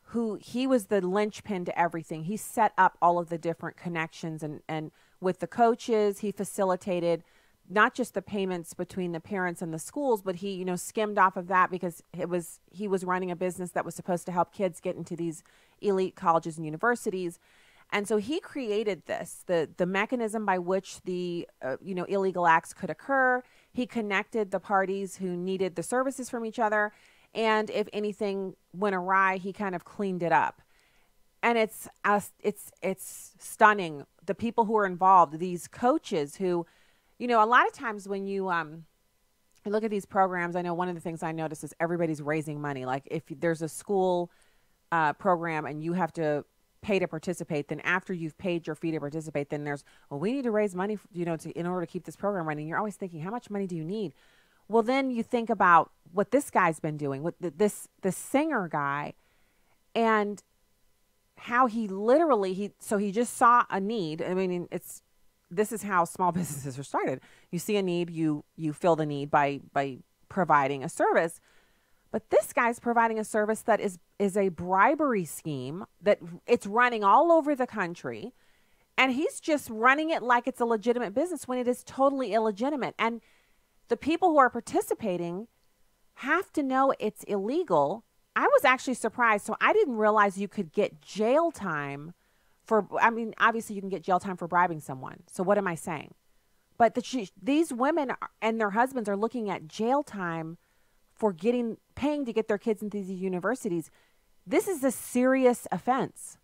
Speaker 10: who he was the linchpin to everything. He set up all of the different connections and with the coaches, he facilitated not just the payments between the parents and the schools, but he, skimmed off of that because he was running a business that was supposed to help kids get into these elite colleges and universities. And so he created this, the mechanism by which the, illegal acts could occur. He connected the parties who needed the services from each other. And if anything went awry, he kind of cleaned it up. And it's stunning. The people who are involved, these coaches who, a lot of times when you look at these programs, I know one of the things I notice is everybody's raising money. Like if there's a school program and you have to pay to participate, then after you've paid your fee to participate, then there's, we need to raise money, in order to keep this program running. You're always thinking, how much money do you need? Well, then you think about what this guy's been doing with this Singer guy, and how he literally, he just saw a need. I mean, this is how small businesses are started. You see a need, you fill the need by providing a service. But this guy's providing a service that is a bribery scheme that it's running all over the country, and he's just running it like it's a legitimate business when it is totally illegitimate. And the people who are participating have to know it's illegal. I was actually surprised. So I didn't realize you could get jail time obviously you can get jail time for bribing someone. So what am I saying? But these women and their husbands are looking at jail time for paying to get their kids into these universities. This is a serious offense.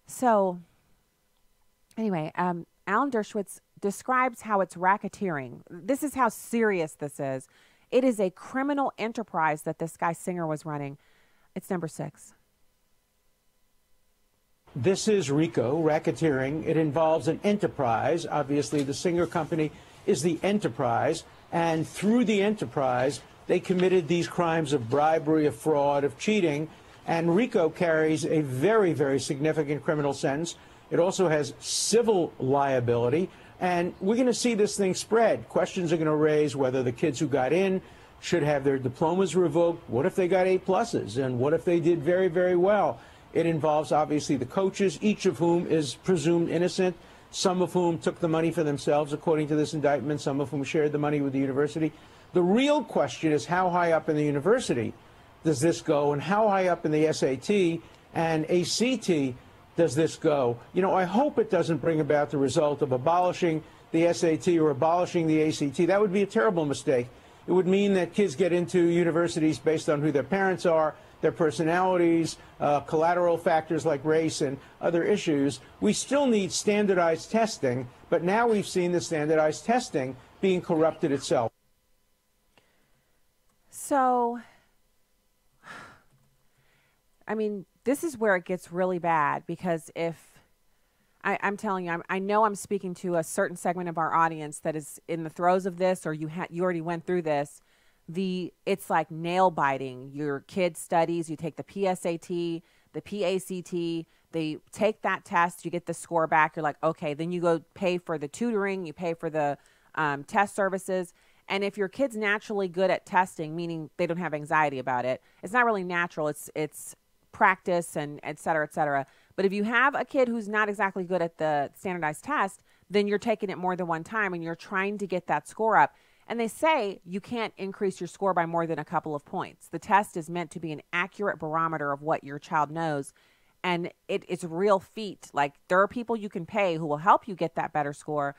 Speaker 10: So anyway, Alan Dershowitz describes how it's racketeering. This is how serious this is. It is a criminal enterprise that this guy Singer was running. It's number 6.
Speaker 1: This is RICO, racketeering. It involves an enterprise. Obviously, the Singer Company is the enterprise. And through the enterprise, they committed these crimes of bribery, of fraud, of cheating. And RICO carries a very, very significant criminal sentence. It also has civil liability. And we're going to see this thing spread. Questions are going to raise whether the kids who got in should have their diplomas revoked. What if they got A+? And what if they did very, very well? It involves, obviously, the coaches, each of whom is presumed innocent, some of whom took the money for themselves, according to this indictment, some of whom shared the money with the university. The real question is how high up in the university does this go, and how high up in the SAT and ACT does this go? I hope it doesn't bring about the result of abolishing the SAT or abolishing the ACT. That would be a terrible mistake. It would mean that kids get into universities based on who their parents are, their personalities, collateral factors like race and other issues. We still need standardized testing, but now we've seen the standardized testing being corrupted itself.
Speaker 10: So, I mean, this is where it gets really bad, because if I'm telling you, I know I'm speaking to a certain segment of our audience that is in the throes of this, or you already went through this. It's like nail biting. Your kid studies, you take the PSAT, the PACT, they take that test, you get the score back. You're like, okay, then you go pay for the tutoring, you pay for the test services. And if your kid's naturally good at testing, meaning they don't have anxiety about it, it's not really natural. It's practice and et cetera, et cetera. But if you have a kid who's not exactly good at the standardized test, then you're taking it more than one time and you're trying to get that score up. And they say you can't increase your score by more than a couple of points. The test is meant to be an accurate barometer of what your child knows. And it's a real feat. Like, there are people you can pay who will help you get that better score,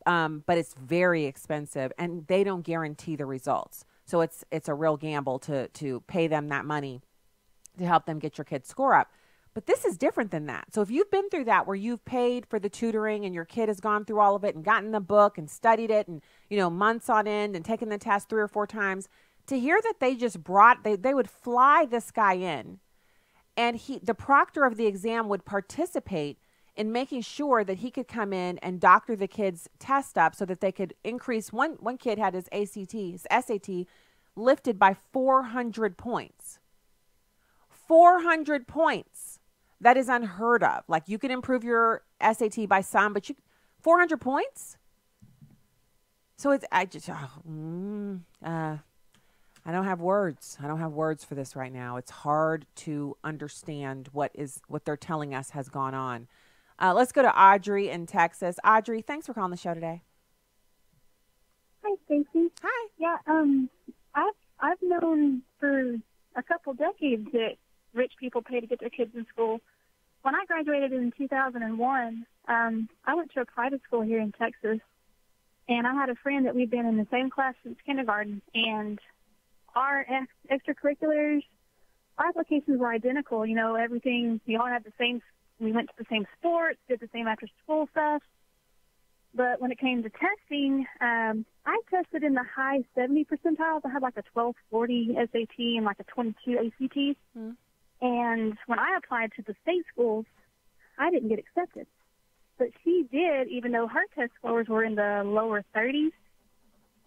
Speaker 10: but it's very expensive and they don't guarantee the results. So it's a real gamble to pay them that money to help them get your kid's score up. But this is different than that. So if you've been through that, where you've paid for the tutoring and your kid has gone through all of it and gotten the book and studied it and, months on end and taken the test 3 or 4 times, to hear that they just they would fly this guy in, and the proctor of the exam would participate in making sure that he could come in and doctor the kid's test up so that they could increase. One kid had his SAT lifted by 400 points. 400 points. That is unheard of. Like, you can improve your SAT by some, but 400 points? So I don't have words. I don't have words for this right now. It's hard to understand what they're telling us has gone on. Let's go to Audrey in Texas. Audrey, thanks for calling the show today.
Speaker 2: Hi, Stacy.
Speaker 10: Hi.
Speaker 2: Yeah, I've known for a couple decades that rich people pay to get their kids in school. When I graduated in 2001, I went to a private school here in Texas, and I had a friend that we'd been in the same class since kindergarten, and our extracurriculars, our applications were identical. Everything, we all had the same, we went to the same sports, did the same after-school stuff. But when it came to testing, I tested in the high 70 percentiles. I had like a 1240 SAT and like a 22 ACT. Mm-hmm. And when I applied to the state schools, I didn't get accepted. But she did, even though her test scores were in the lower 30s.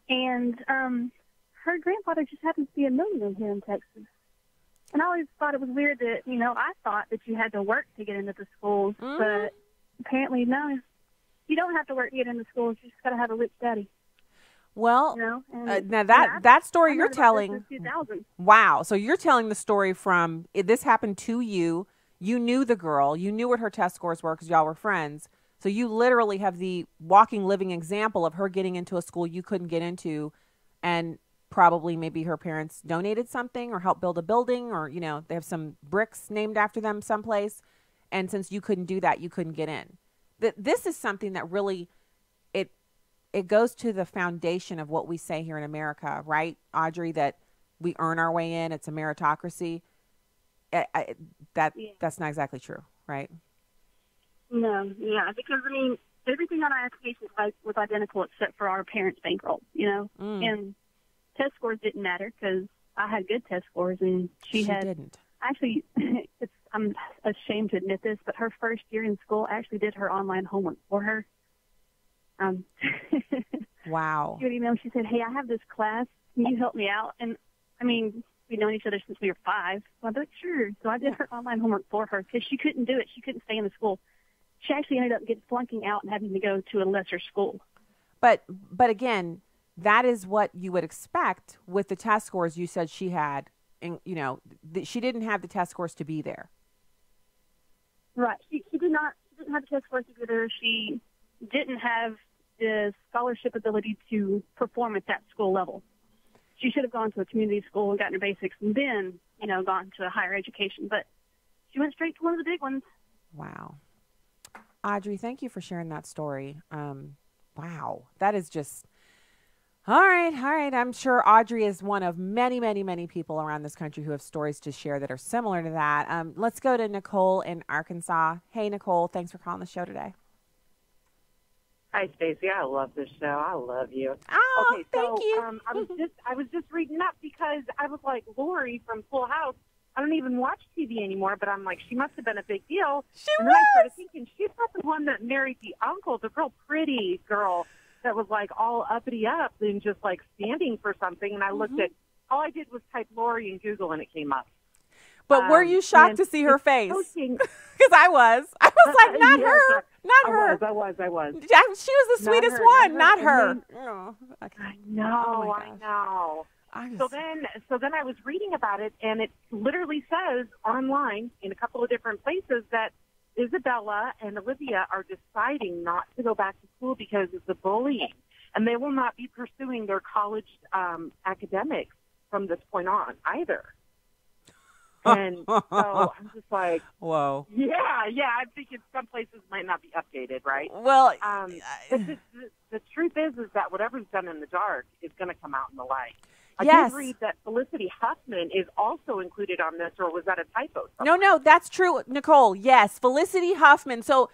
Speaker 2: And her grandfather just happens to be a millionaire here in Texas. And I always thought it was weird that, I thought that you had to work to get into the schools. Mm-hmm. But apparently, no, you don't have to work to get into schools. You just got to have a rich daddy.
Speaker 10: Well, now that story you're telling, wow. So you're telling the story from, this happened to you. You knew the girl. You knew what her test scores were because y'all were friends. So you literally have the walking, living example of her getting into a school you couldn't get into, and probably maybe her parents donated something or helped build a building, or, they have some bricks named after them someplace. And since you couldn't do that, you couldn't get in. This is something that really, it goes to the foundation of what we say here in America, right, Audrey, that we earn our way in. It's a meritocracy. That's not exactly true, right?
Speaker 2: No, yeah, because, everything on our application was identical except for our parents' bankroll, and test scores didn't matter because I had good test scores and she didn't. Actually, I'm ashamed to admit this, but her first year in school, I actually did her online homework for her.
Speaker 10: Wow.
Speaker 2: She would email, she said, hey, I have this class. Can you help me out? And, we've known each other since we were 5. So I thought, sure. So I did her online homework for her because she couldn't do it. She couldn't stay in the school. She actually ended up flunking out and having to go to a lesser school.
Speaker 10: But again, that is what you would expect with the test scores you said she had. And, she didn't have the test scores to be there.
Speaker 2: Right. She didn't have the test scores to be there. She didn't have the scholarship ability to perform at that school level. She should have gone to a community school and gotten her basics and then, gone to a higher education. But she went straight to one of the big ones.
Speaker 10: Wow. Audrey, thank you for sharing that story. wow, that is just, all right. I'm sure Audrey is one of many, many, many people around this country who have stories to share that are similar to that. Let's go to Nicole in Arkansas. Hey, Nicole, thanks for calling the show today.
Speaker 3: Hi, Stacy. I love this show. I love you.
Speaker 10: Oh,
Speaker 3: okay,
Speaker 10: thank you.
Speaker 3: I was just reading up because I was like, Lori from Full House. I don't even watch TV anymore, but I'm like, she must have been a big deal. And then I started thinking, she's not the one that married the uncle, the real pretty girl that was like all uppity up and just like standing for something. And I looked at, all I did was type Lori in Google and it came up.
Speaker 10: But were you shocked to see her face? Because I was like, not her.
Speaker 3: I was.
Speaker 10: She was the sweetest one, not her.
Speaker 3: I know, I know. So then I was reading about it, and it literally says online in a couple of different places that Isabella and Olivia are deciding not to go back to school because of the bullying, and they will not be pursuing their college academics from this point on either. And so I'm just like,
Speaker 10: whoa.
Speaker 3: Yeah. I'm thinking some places might not be updated, right?
Speaker 10: Well,
Speaker 3: the truth is that whatever's done in the dark is going to come out in the light. I
Speaker 10: Yes.
Speaker 3: did read that Felicity Huffman is also included on this, or was that a typo?
Speaker 10: No, that's true, Nicole. Yes, Felicity Huffman. So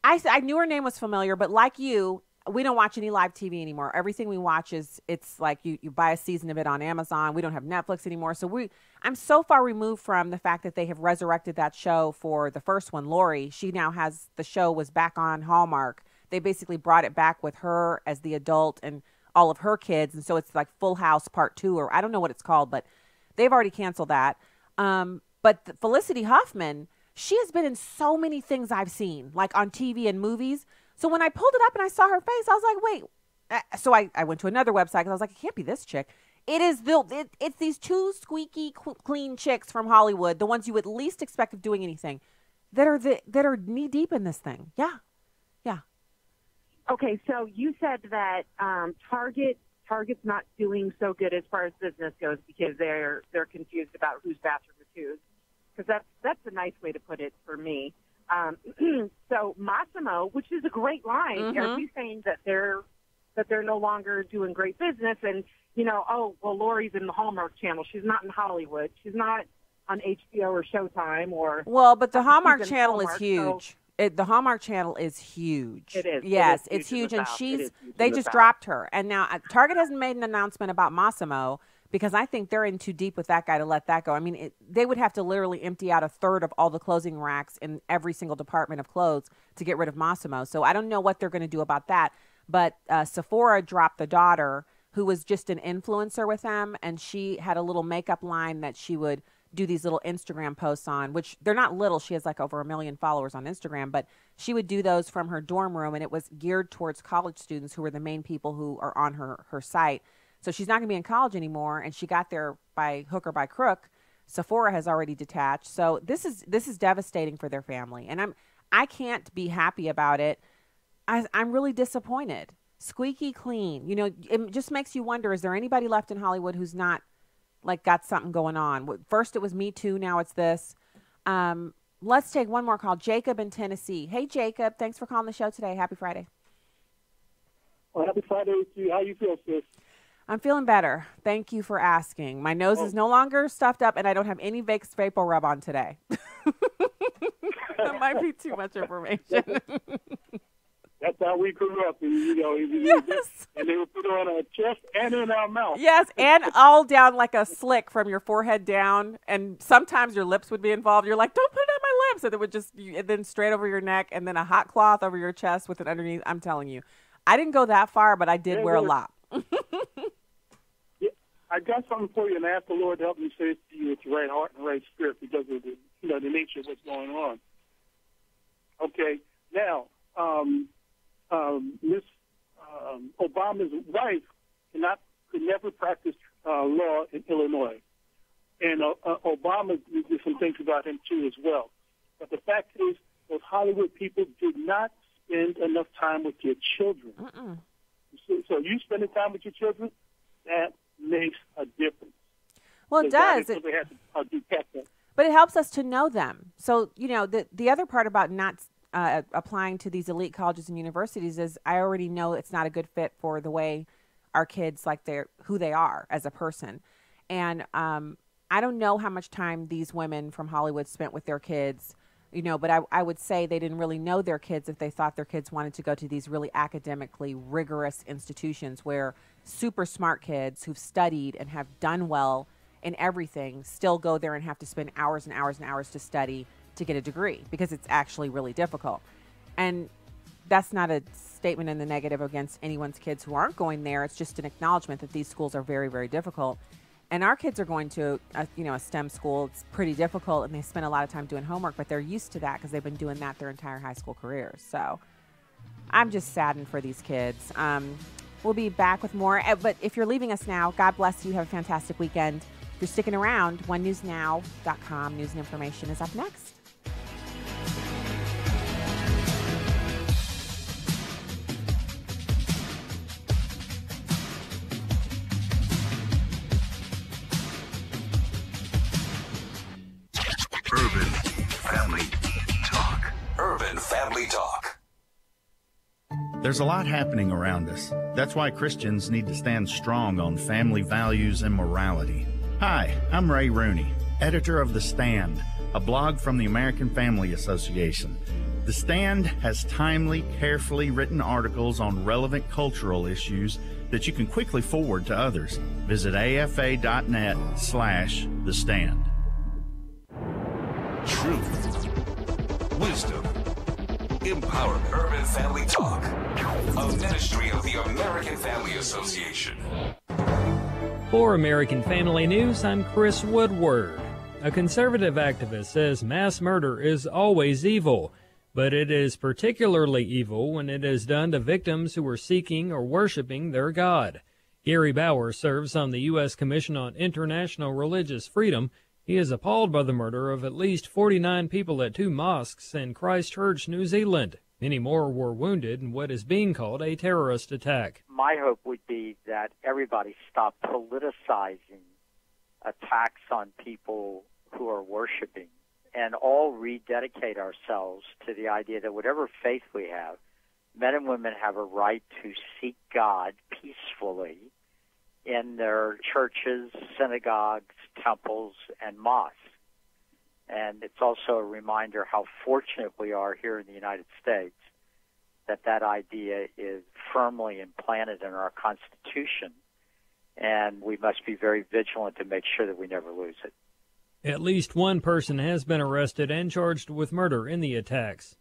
Speaker 10: I knew her name was familiar, but like you, we don't watch any live TV anymore. Everything we watch it's like you buy a season of it on Amazon. We don't have Netflix anymore. So I'm so far removed from the fact that they have resurrected that show for the first one, Lori. She now has, the show was back on Hallmark. They basically brought it back with her as the adult and all of her kids. And so it's like Full House Part 2, or I don't know what it's called, but they've already canceled that. But Felicity Huffman, she has been in so many things I've seen, like on TV and movies. So when I pulled it up and I saw her face, I was like, wait. So I went to another website because I was like, it can't be this chick. It's these two squeaky clean chicks from Hollywood, the ones you would least expect of doing anything, that are knee deep in this thing. Yeah.
Speaker 3: Okay, so you said that Target's not doing so good as far as business goes because they're confused about whose bathroom is whose. Because that's a nice way to put it for me. So Massimo, which is a great line, are we saying that they're no longer doing great business? And Lori's in the Hallmark Channel. She's not in Hollywood. She's not on HBO or Showtime or.
Speaker 10: Well, but the Hallmark Channel is huge. The Hallmark Channel is huge.
Speaker 3: It is.
Speaker 10: Yes, it's huge, and they just dropped her. And now Target hasn't made an announcement about Massimo because I think they're in too deep with that guy to let that go. I mean, they would have to literally empty out a third of all the clothing racks in every single department of clothes to get rid of Massimo. So I don't know what they're going to do about that. But Sephora dropped the daughter, who was just an influencer with them, and she had a little makeup line that she would do these little Instagram posts on, which they're not little. She has like over 1 million followers on Instagram, but she would do those from her dorm room, and it was geared towards college students who were the main people who are on her site. So she's not going to be in college anymore, and she got there by hook or by crook. Sephora has already detached. So this is devastating for their family, and I can't be happy about it. I'm really disappointed. Squeaky clean. It just makes you wonder, is there anybody left in Hollywood who's not like got something going on? First it was Me Too, now it's this. Let's take one more call. Jacob in Tennessee. Hey, Jacob, thanks for calling the show today. Happy Friday.
Speaker 4: Well, happy Friday to you. How you feel, sis?
Speaker 10: I'm feeling better. Thank you for asking. My nose is no longer stuffed up, and I don't have any Vicks Vapor Rub on today. That might be too much information.
Speaker 4: That's how we grew up.
Speaker 10: Yes.
Speaker 4: And they would put it on our chest and in our mouth.
Speaker 10: Yes, and all down like a slick from your forehead down. And sometimes your lips would be involved. You're like, don't put it on my lips. And it would and then straight over your neck, and then a hot cloth over your chest with it underneath. I'm telling you. I didn't go that far, but I did wear a lot.
Speaker 4: Yeah, I got something for you, and I asked the Lord to help me say it to you with the right heart and the right spirit because of the nature of what's going on. Okay, now, Miss Obama's wife could never practice law in Illinois, and Obama did some things about him too as well. But the fact is, those Hollywood people did not spend enough time with their children. So you spending time with your children, that makes a difference.
Speaker 10: Well, it does.
Speaker 4: They have to do that.
Speaker 10: But it helps us to know them. So, the other part about not applying to these elite colleges and universities is I already know it's not a good fit for the way our kids, like who they are as a person. And I don't know how much time these women from Hollywood spent with their kids, but I would say they didn't really know their kids if they thought their kids wanted to go to these really academically rigorous institutions where super smart kids who've studied and have done well in everything still go there and have to spend hours and hours and hours to study to get a degree because it's actually really difficult. And that's not a statement in the negative against anyone's kids who aren't going there. It's just an acknowledgement that these schools are very, very difficult. And our kids are going to, a STEM school. It's pretty difficult, and they spend a lot of time doing homework, but they're used to that because they've been doing that their entire high school careers. So I'm just saddened for these kids. We'll be back with more. But if you're leaving us now, God bless you. Have a fantastic weekend. If you're sticking around, onenewsnow.com news and information is up next.
Speaker 23: Urban Family Talk. Urban Family Talk.
Speaker 5: There's a lot happening around us. That's why Christians need to stand strong on family values and morality. Hi, I'm Ray Rooney, editor of The Stand, a blog from the American Family Association. The Stand has timely, carefully written articles on relevant cultural issues that you can quickly forward to others. Visit afa.net/The Stand.
Speaker 23: Truth, wisdom, empowerment. Urban Family Talk, a ministry of the American Family Association.
Speaker 7: For American Family News, I'm Chris Woodward. A conservative activist says mass murder is always evil, but it is particularly evil when it is done to victims who are seeking or worshiping their God. Gary Bauer serves on the U.S. Commission on International Religious Freedom. He is appalled by the murder of at least 49 people at 2 mosques in Christchurch, New Zealand. Many more were wounded in what is being called a terrorist attack.
Speaker 8: My hope would be that everybody stop politicizing attacks on people who are worshiping and all rededicate ourselves to the idea that whatever faith we have, men and women have a right to seek God peacefully in their churches, synagogues, temples, and mosques. And it's also a reminder how fortunate we are here in the United States that idea is firmly implanted in our Constitution, and we must be very vigilant to make sure that we never lose it.
Speaker 7: At least one person has been arrested and charged with murder in the attacks.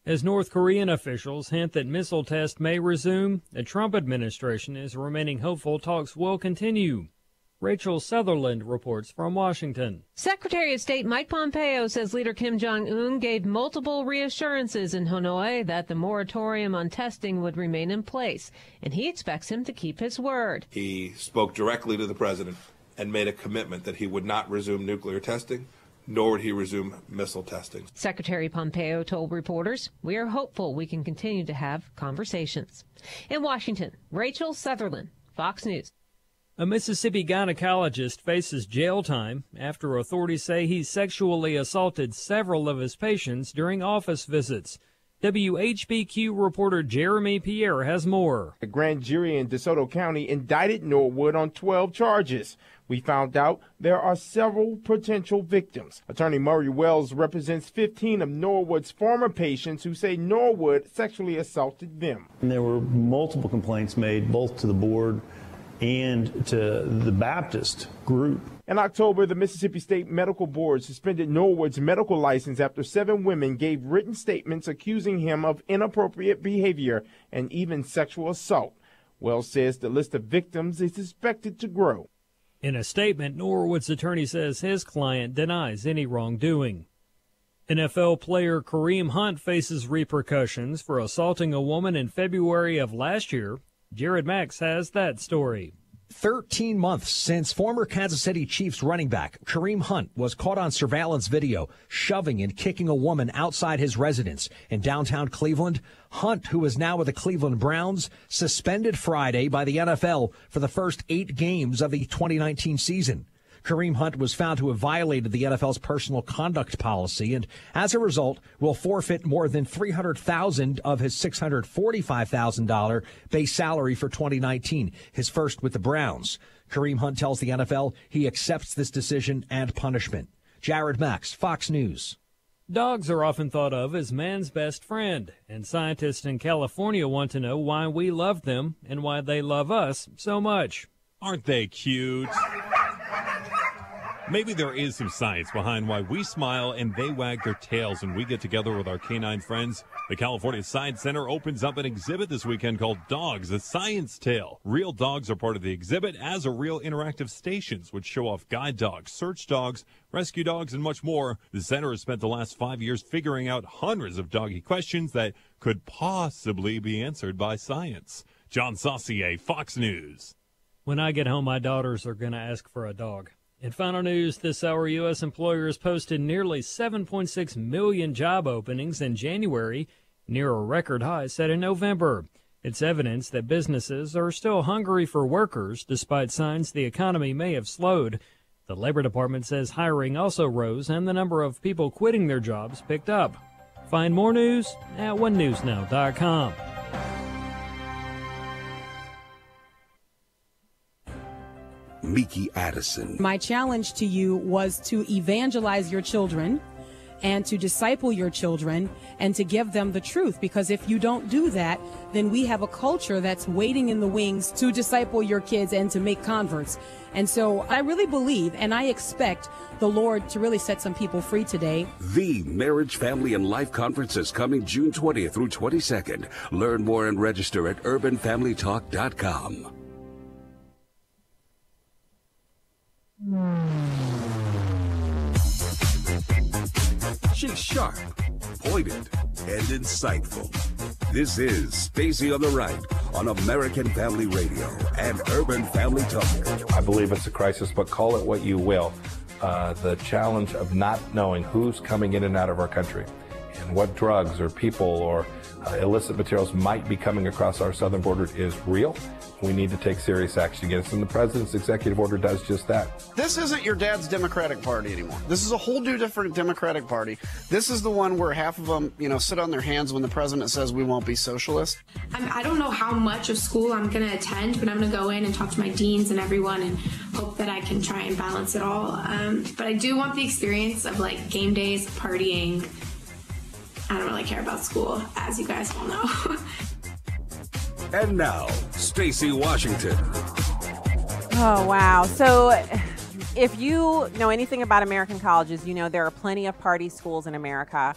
Speaker 7: As North Korean officials hint that missile tests may resume, the Trump administration is remaining hopeful talks will continue. Rachel Sutherland reports from Washington.
Speaker 9: Secretary of State Mike Pompeo says leader Kim Jong-un gave multiple reassurances in Hanoi that the moratorium on testing would remain in place, and he expects him to keep his word.
Speaker 25: He spoke directly to the president and made a commitment that he would not resume nuclear testing, nor would he resume missile testing.
Speaker 9: Secretary Pompeo told reporters, "We are hopeful we can continue to have conversations." In Washington, Rachel Sutherland, Fox News.
Speaker 7: A Mississippi gynecologist faces jail time after authorities say he sexually assaulted several of his patients during office visits. WHBQ reporter Jeremy Pierre has more.
Speaker 26: The grand jury in DeSoto County indicted Norwood on 12 charges. We found out there are several potential victims. Attorney Murray Wells represents 15 of Norwood's former patients who say Norwood sexually assaulted them.
Speaker 27: And there were multiple complaints made both to the board and to the Baptist group.
Speaker 26: In October, the Mississippi State Medical Board suspended Norwood's medical license after 7 women gave written statements accusing him of inappropriate behavior and even sexual assault. Wells says the list of victims is expected to grow.
Speaker 7: In a statement, Norwood's attorney says his client denies any wrongdoing. NFL player Kareem Hunt faces repercussions for assaulting a woman in February of last year. Jared Max has that story.
Speaker 28: 13 months since former Kansas City Chiefs running back Kareem Hunt was caught on surveillance video shoving and kicking a woman outside his residence in downtown Cleveland. Hunt, who is now with the Cleveland Browns, suspended Friday by the NFL for the first 8 games of the 2019 season. Kareem Hunt was found to have violated the NFL's personal conduct policy and, as a result, will forfeit more than $300,000 of his $645,000 base salary for 2019, his first with the Browns. Kareem Hunt tells the NFL he accepts this decision and punishment. Jared Max, Fox News.
Speaker 7: Dogs are often thought of as man's best friend, and scientists in California want to know why we love them and why they love us so much.
Speaker 11: Aren't they cute? Maybe there is some science behind why we smile and they wag their tails when we get together with our canine friends. The California Science Center opens up an exhibit this weekend called Dogs, a Science Tale. Real dogs are part of the exhibit, as are real interactive stations, which show off guide dogs, search dogs, rescue dogs, and much more. The center has spent the last 5 years figuring out hundreds of doggy questions that could possibly be answered by science. John Saucier, Fox News.
Speaker 7: When I get home, my daughters are going to ask for a dog. In final news this hour, U.S. employers posted nearly 7.6 million job openings in January, near a record high set in November. It's evidence that businesses are still hungry for workers, despite signs the economy may have slowed. The Labor Department says hiring also rose and the number of people quitting their jobs picked up. Find more news at onenewsnow.com.
Speaker 6: Miki Addison.
Speaker 12: My challenge to you was to evangelize your children and to disciple your children and to give them the truth, because if you don't do that, then we have a culture that's waiting in the wings to disciple your kids and to make converts. And so I really believe and I expect the Lord to really set some people free today.
Speaker 6: The Marriage, Family, and Life Conference is coming June 20th through 22nd. Learn more and register at urbanfamilytalk.com. She's sharp, pointed, and insightful. This is Stacy on the Right on American Family Radio and Urban Family Talk.
Speaker 25: I believe it's a crisis, but call it what you will. The challenge of not knowing who's coming in and out of our country and what drugs or people or illicit materials might be coming across our southern border is real. We need to take serious action against it, and the president's executive order does just that.
Speaker 13: This isn't your dad's Democratic Party anymore. This is a whole new different Democratic Party. This is the one where half of them, sit on their hands when the president says we won't be socialist.
Speaker 14: I don't know how much of school I'm going to attend, but I'm going to go in and talk to my deans and everyone and hope that I can try and balance it all. But I do want the experience of game days, partying. I don't really care about school, as you guys all know.
Speaker 6: And now, Stacy Washington.
Speaker 10: Oh, wow. So if you know anything about American colleges, you know there are plenty of party schools in America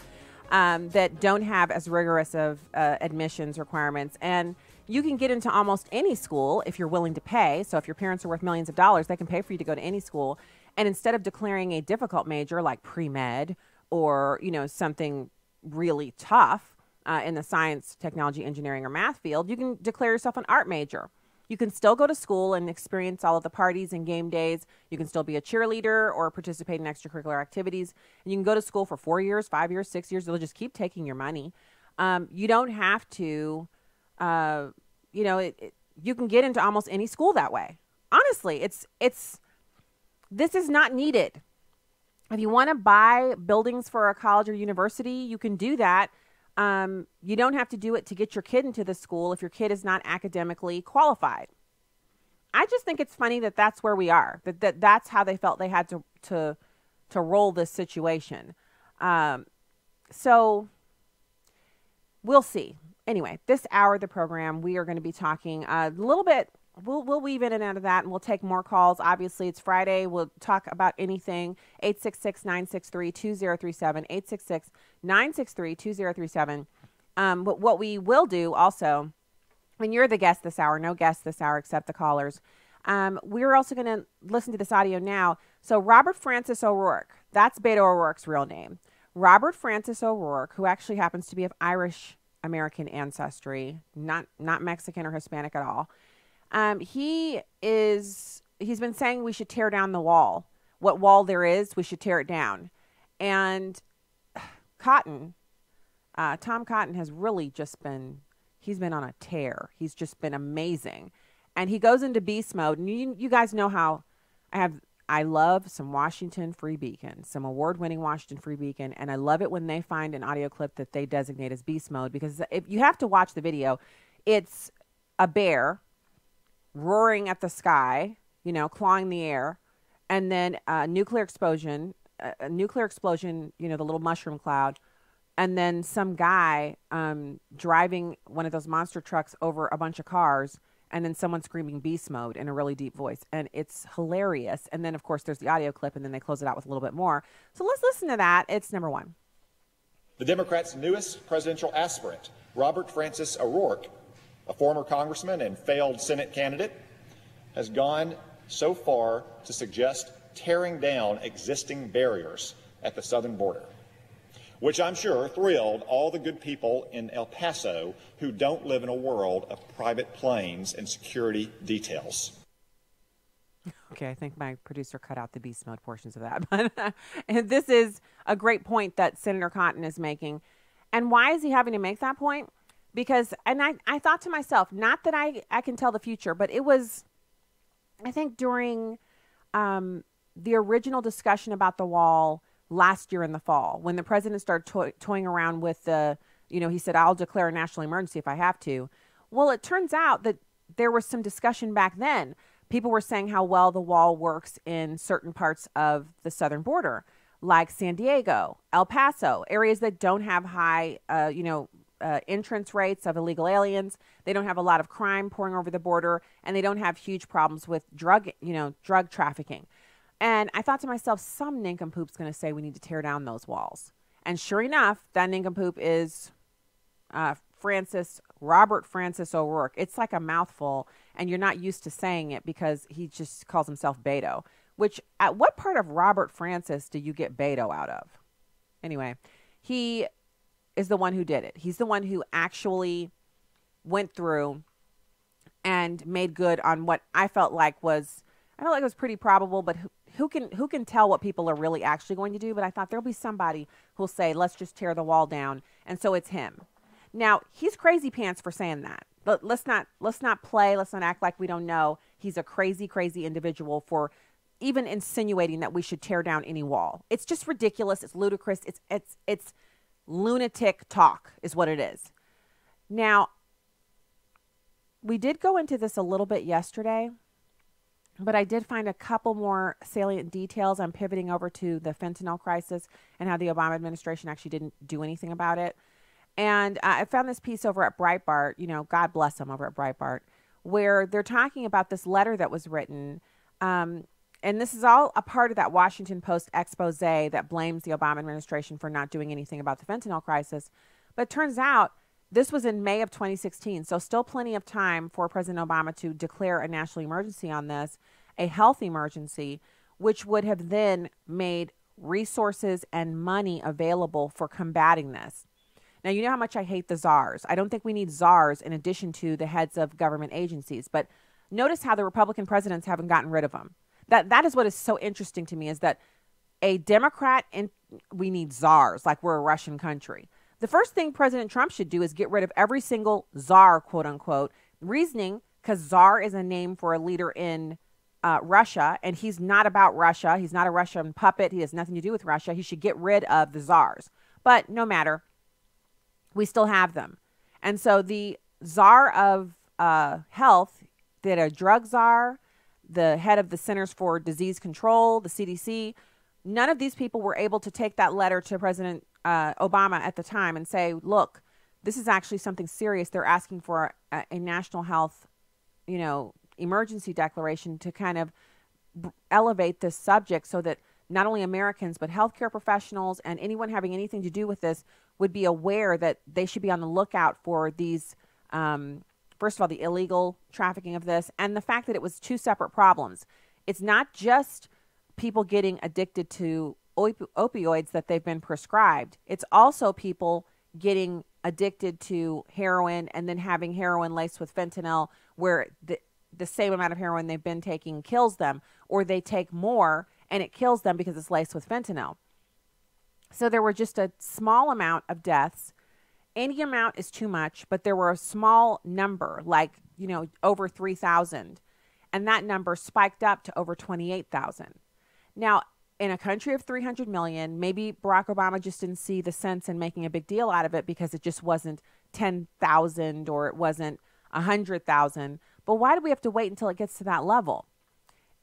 Speaker 10: that don't have as rigorous of admissions requirements. And you can get into almost any school if you're willing to pay. So if your parents are worth millions of dollars, they can pay for you to go to any school. And instead of declaring a difficult major like pre-med or, something really tough, in the science, technology, engineering, or math field, you can declare yourself an art major. You can still go to school and experience all of the parties and game days. You can still be a cheerleader or participate in extracurricular activities. And you can go to school for 4 years, 5 years, 6 years. They'll just keep taking your money. You don't have to, you can get into almost any school that way. Honestly, this is not needed. If you want to buy buildings for a college or university, you can do that. You don't have to do it to get your kid into the school if your kid is not academically qualified. I just think it's funny that that's where we are, that's how they felt they had to roll this situation. So we'll see. Anyway, this hour of the program, we are going to be talking a little bit. We'll weave in and out of that, and we'll take more calls. Obviously, it's Friday. We'll talk about anything. 866-963-2037, 866-963-2037. But what we will do also, when you're the guest this hour, no guests this hour except the callers, we're also going to listen to this audio now. So Robert Francis O'Rourke, that's Beto O'Rourke's real name. Robert Francis O'Rourke, who actually happens to be of Irish American ancestry, not Mexican or Hispanic at all. He's been saying we should tear down the wall. What wall there is, we should tear it down. And Tom Cotton has really he's been on a tear. He's just been amazing. And he goes into beast mode. And you guys know how I I love some Washington Free Beacon, some award-winning Washington Free Beacon, and I love it when they find an audio clip that they designate as beast mode, because if you have to watch the video, it's a bear roaring at the sky, clawing the air, and then a nuclear explosion, the little mushroom cloud, and then some guy driving one of those monster trucks over a bunch of cars, and then someone screaming beast mode in a really deep voice. And it's hilarious. And then, of course, there's the audio clip, and then they close it out with a little bit more. So let's listen to that. It's number one.
Speaker 15: The Democrats' newest presidential aspirant, Robert Francis O'Rourke, a former congressman and failed Senate candidate, has gone so far to suggest tearing down existing barriers at the southern border, which I'm sure thrilled all the good people in El Paso who don't live in a world of private planes and security details.
Speaker 10: Okay, I think my producer cut out the beast mode portions of that. But and this is a great point that Senator Cotton is making. And why is he having to make that point? Because, and I thought to myself, not that I can tell the future, but it was, I think during the original discussion about the wall last year in the fall, when the president started toying around with the, he said, I'll declare a national emergency if I have to. Well, it turns out that there was some discussion back then. People were saying how well the wall works in certain parts of the southern border, like San Diego, El Paso, areas that don't have high, entrance rates of illegal aliens. They don't have a lot of crime pouring over the border, and they don't have huge problems with drug trafficking. And I thought to myself, some nincompoop's going to say we need to tear down those walls. And sure enough, that nincompoop is Robert Francis O'Rourke. It's like a mouthful, and you're not used to saying it because he just calls himself Beto, which at what part of Robert Francis do you get Beto out of? Anyway, he is the one who did it. He's the one who actually went through and made good on what I felt like was pretty probable, but who can tell what people are really actually going to do? But I thought there'll be somebody who'll say, let's just tear the wall down. And so it's him. Now, he's crazy pants for saying that. But let's not act like we don't know. He's a crazy, crazy individual for even insinuating that we should tear down any wall. It's just ridiculous. It's ludicrous. It's lunatic talk is what it is. Now, we did go into this a little bit yesterday, but I did find a couple more salient details. I'm pivoting over to the fentanyl crisis and how the Obama administration actually didn't do anything about it. And I found this piece over at Breitbart, God bless them over at Breitbart, where they're talking about this letter that was written. And this is all a part of that Washington Post expose that blames the Obama administration for not doing anything about the fentanyl crisis. But it turns out this was in May of 2016. So still plenty of time for President Obama to declare a national emergency on this, a health emergency, which would have then made resources and money available for combating this. Now, you know how much I hate the czars. I don't think we need czars in addition to the heads of government agencies. But notice how the Republican presidents haven't gotten rid of them. That is what is so interesting to me, is that a Democrat, and we need czars, like we're a Russian country. The first thing President Trump should do is get rid of every single czar, quote unquote, reasoning because czar is a name for a leader in Russia, and he's not about Russia. He's not a Russian puppet. He has nothing to do with Russia. He should get rid of the czars. But no matter. We still have them. And so the czar of health, the drug czar, the head of the Centers for Disease Control, the CDC, none of these people were able to take that letter to President Obama at the time and say, look, this is actually something serious. They're asking for a national health, emergency declaration to kind of elevate this subject so that not only Americans, but healthcare professionals and anyone having anything to do with this would be aware that they should be on the lookout for these, first of all, the illegal trafficking of this, and the fact that it was two separate problems. It's not just people getting addicted to opioids that they've been prescribed. It's also people getting addicted to heroin and then having heroin laced with fentanyl, where the same amount of heroin they've been taking kills them, or they take more and it kills them because it's laced with fentanyl. So there were just a small amount of deaths. Any amount is too much, but there were a small number, like, over 3,000. And that number spiked up to over 28,000. Now, in a country of 300 million, maybe Barack Obama just didn't see the sense in making a big deal out of it because it just wasn't 10,000 or it wasn't 100,000. But why do we have to wait until it gets to that level?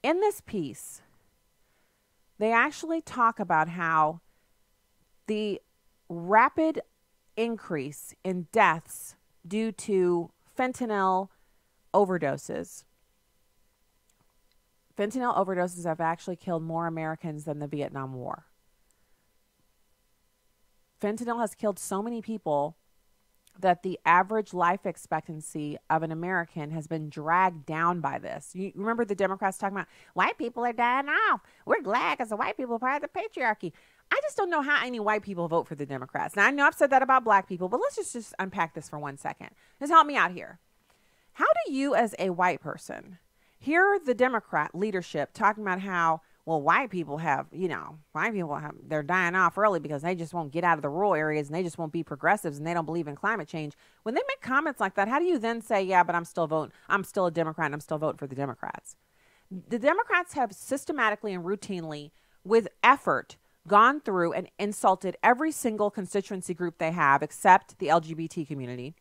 Speaker 10: In this piece, they actually talk about how the rapid increase in deaths due to fentanyl overdoses. Fentanyl overdoses have actually killed more Americans than the Vietnam War. Fentanyl has killed so many people that the average life expectancy of an American has been dragged down by this. You remember the Democrats talking about white people are dying off. We're glad because the white people are part of the patriarchy. I just don't know how any white people vote for the Democrats. Now, I know I've said that about black people, but let's just unpack this for 1 second. Just help me out here. How do you, as a white person, hear the Democrat leadership talking about how, well, white people they're dying off early because they just won't get out of the rural areas and they just won't be progressives and they don't believe in climate change. When they make comments like that, how do you then say, yeah, but I'm still a Democrat and I'm still voting for the Democrats? The Democrats have systematically and routinely, with effort, gone through and insulted every single constituency group they have except the LGBT community.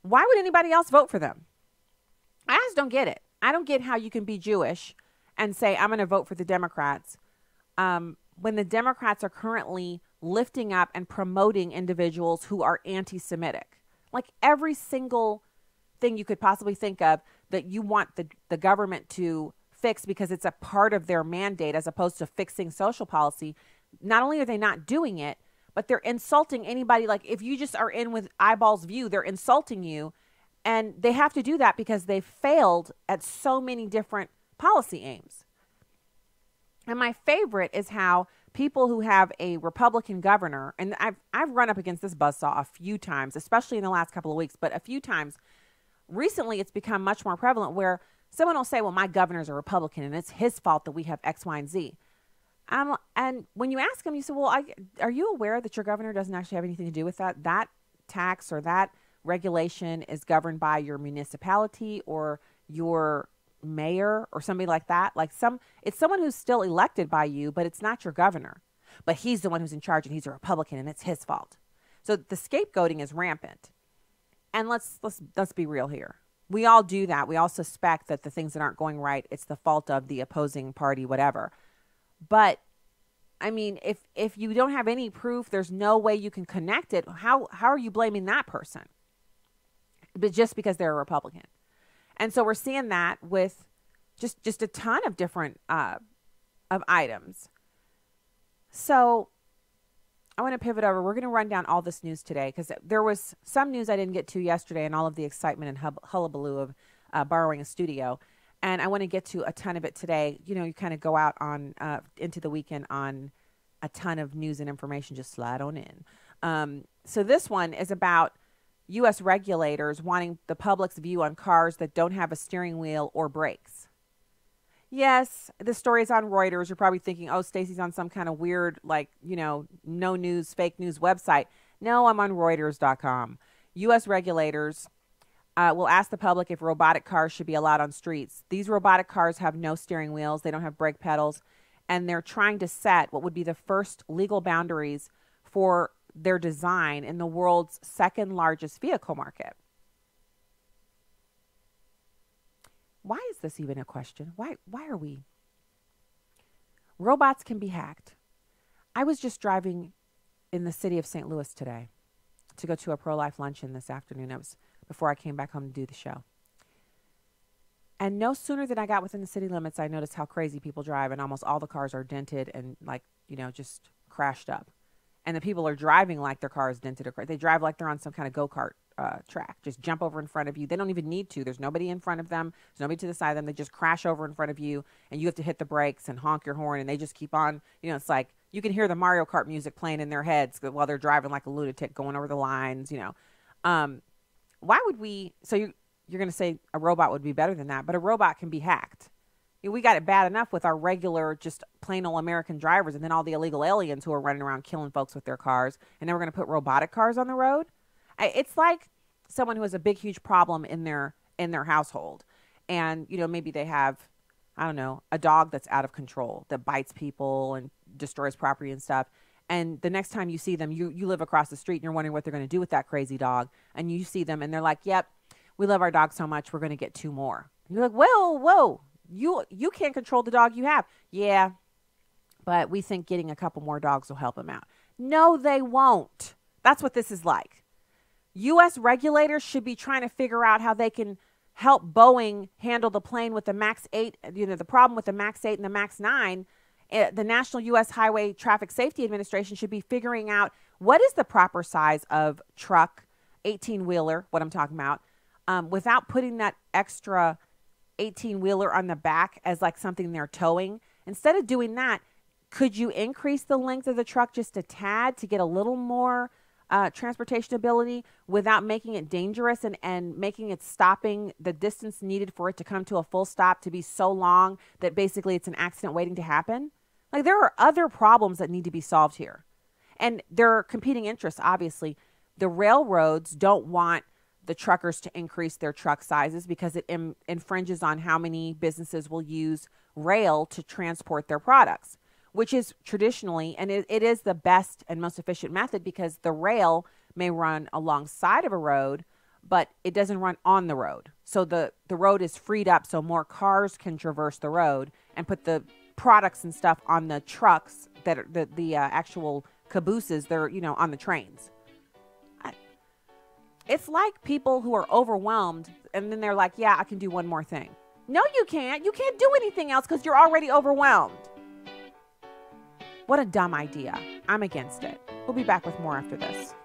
Speaker 10: Why would anybody else vote for them? I just don't get it. I don't get how you can be Jewish and say, I'm going to vote for the Democrats when the Democrats are currently lifting up and promoting individuals who are anti-Semitic. Like every single thing you could possibly think of that you want the government to fix because it's a part of their mandate as opposed to fixing social policy. Not only are they not doing it, but they're insulting anybody. Like if you just are in with eyeballs view, they're insulting you. And they have to do that because they failed at so many different policy aims. And my favorite is how people who have a Republican governor, and I've run up against this buzzsaw a few times, especially in the last couple of weeks, but a few times recently it's become much more prevalent where someone will say, well, my governor's a Republican and it's his fault that we have X, Y, and Z. And when you ask them, you say, well, are you aware that your governor doesn't actually have anything to do with that? That tax or that regulation is governed by your municipality or your mayor or somebody like that. It's someone who's still elected by you, but it's not your governor. But he's the one who's in charge and he's a Republican and it's his fault. So the scapegoating is rampant. And let's be real here. We all do that. We all suspect that the things that aren't going right, it's the fault of the opposing party, whatever. But I mean, if you don't have any proof, there's no way you can connect it. How are you blaming that person? But just because they're a Republican. And so we're seeing that with just a ton of different of items. So I want to pivot over. We're going to run down all this news today because there was some news I didn't get to yesterday and all of the excitement and hullabaloo of borrowing a studio. And I want to get to a ton of it today. You know, you kind of go out on into the weekend on a ton of news and information. Just slide on in. So this one is about U.S. regulators wanting the public's view on cars that don't have a steering wheel or brakes. Yes, the story is on Reuters. You're probably thinking, oh, Stacy's on some kind of weird, no news, fake news website. No, I'm on Reuters.com. U.S. regulators will ask the public if robotic cars should be allowed on streets. These robotic cars have no steering wheels. They don't have brake pedals. And they're trying to set what would be the first legal boundaries for their design in the world's second largest vehicle market. Why is this even a question? Why are we? Robots can be hacked. I was just driving in the city of St. Louis today to go to a pro-life luncheon this afternoon. It was before I came back home to do the show. And no sooner than I got within the city limits, I noticed how crazy people drive, and almost all the cars are dented and just crashed up. And the people are driving like their car is dented or they drive like they're on some kind of go-kart track. Just jump over in front of you. They don't even need to. There's nobody in front of them. There's nobody to the side of them. They just crash over in front of you, and you have to hit the brakes and honk your horn, and they just keep on. It's like you can hear the Mario Kart music playing in their heads while they're driving like a lunatic going over the lines, Why would we? So you're going to say a robot would be better than that, but a robot can be hacked. We got it bad enough with our regular, just plain old American drivers, and then all the illegal aliens who are running around killing folks with their cars. And then we're going to put robotic cars on the road. It's like someone who has a big, huge problem in their household, and maybe they have I don't know, a dog that's out of control, that bites people and destroys property and stuff. And the next time you see them, you live across the street and you're wondering what they're going to do with that crazy dog. And you see them and they're like, yep, we love our dog so much, we're going to get 2 more. And you're like, whoa, you can't control the dog you have. Yeah, but we think getting a couple more dogs will help them out. No, they won't. That's what this is like. U.S. regulators should be trying to figure out how they can help Boeing handle the plane with the MAX 8, the problem with the MAX 8 and the MAX 9. The National U.S. Highway Traffic Safety Administration should be figuring out what is the proper size of truck, 18-wheeler, what I'm talking about, without putting that extra 18-wheeler on the back as like something they're towing. Instead of doing that, could you increase the length of the truck just a tad to get a little more transportation ability without making it dangerous and making it stopping the distance needed for it to come to a full stop to be so long that basically it's an accident waiting to happen? Like, there are other problems that need to be solved here. And there are competing interests, obviously. The railroads don't want the truckers to increase their truck sizes because it infringes on how many businesses will use rail to transport their products, which is traditionally, and it is the best and most efficient method because the rail may run alongside of a road, but it doesn't run on the road. So the road is freed up so more cars can traverse the road and put the products and stuff on the trucks that are the actual cabooses, they're, on the trains. It's like people who are overwhelmed and then they're like, yeah, I can do one more thing. No, you can't. You can't do anything else because you're already overwhelmed. What a dumb idea. I'm against it. We'll be back with more after this.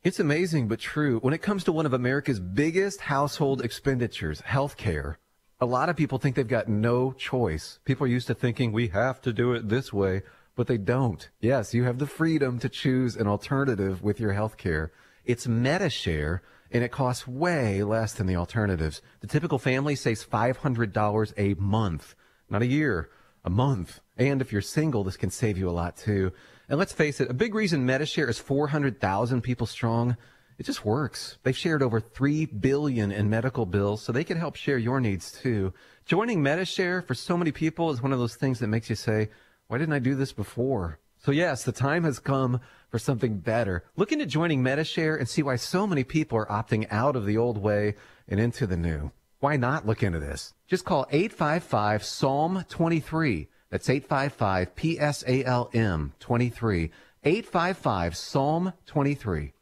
Speaker 16: It's amazing but true. When it comes to one of America's biggest household expenditures, healthcare, a lot of people think they've got no choice. People are used to thinking we have to do it this way, but they don't. Yes, you have the freedom to choose an alternative with your healthcare. It's MediShare, and it costs way less than the alternatives. The typical family saves $500 a month, not a year, a month. And if you're single, this can save you a lot too. And let's face it, a big reason MediShare is 400,000 people strong, it just works. They've shared over $3 billion in medical bills, so they can help share your needs too. Joining MediShare for so many people is one of those things that makes you say, why didn't I do this before? So yes, the time has come for something better. Look into joining MediShare and see why so many people are opting out of the old way and into the new. Why not look into this? Just call 855-PSALM-23. That's 855-PSALM-23. 855-PSALM-23.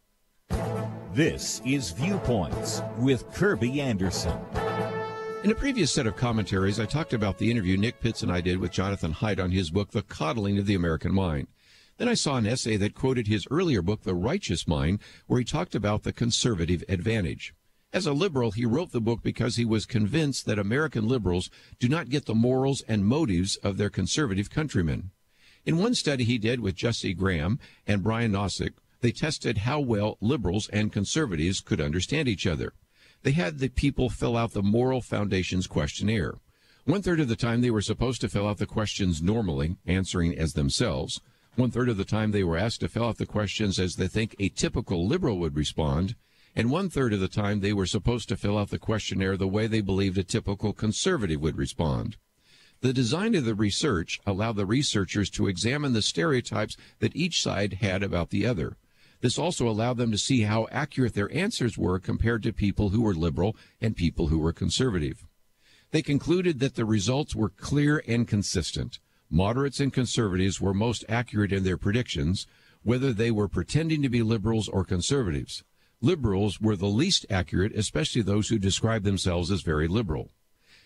Speaker 17: This is Viewpoints with Kirby Anderson.
Speaker 18: In a previous set of commentaries, I talked about the interview Nick Pitts and I did with Jonathan Haidt on his book, The Coddling of the American Mind. Then I saw an essay that quoted his earlier book, The Righteous Mind, where he talked about the conservative advantage. As a liberal, he wrote the book because he was convinced that American liberals do not get the morals and motives of their conservative countrymen. In one study he did with Jesse Graham and Brian Nozick, they tested how well liberals and conservatives could understand each other. They had the people fill out the Moral Foundation's questionnaire. 1/3 of the time they were supposed to fill out the questions normally, answering as themselves. 1/3 of the time they were asked to fill out the questions as they think a typical liberal would respond. And 1/3 of the time they were supposed to fill out the questionnaire the way they believed a typical conservative would respond. The design of the research allowed the researchers to examine the stereotypes that each side had about the other. This also allowed them to see how accurate their answers were compared to people who were liberal and people who were conservative. They concluded that the results were clear and consistent. Moderates and conservatives were most accurate in their predictions, whether they were pretending to be liberals or conservatives. Liberals were the least accurate, especially those who described themselves as very liberal.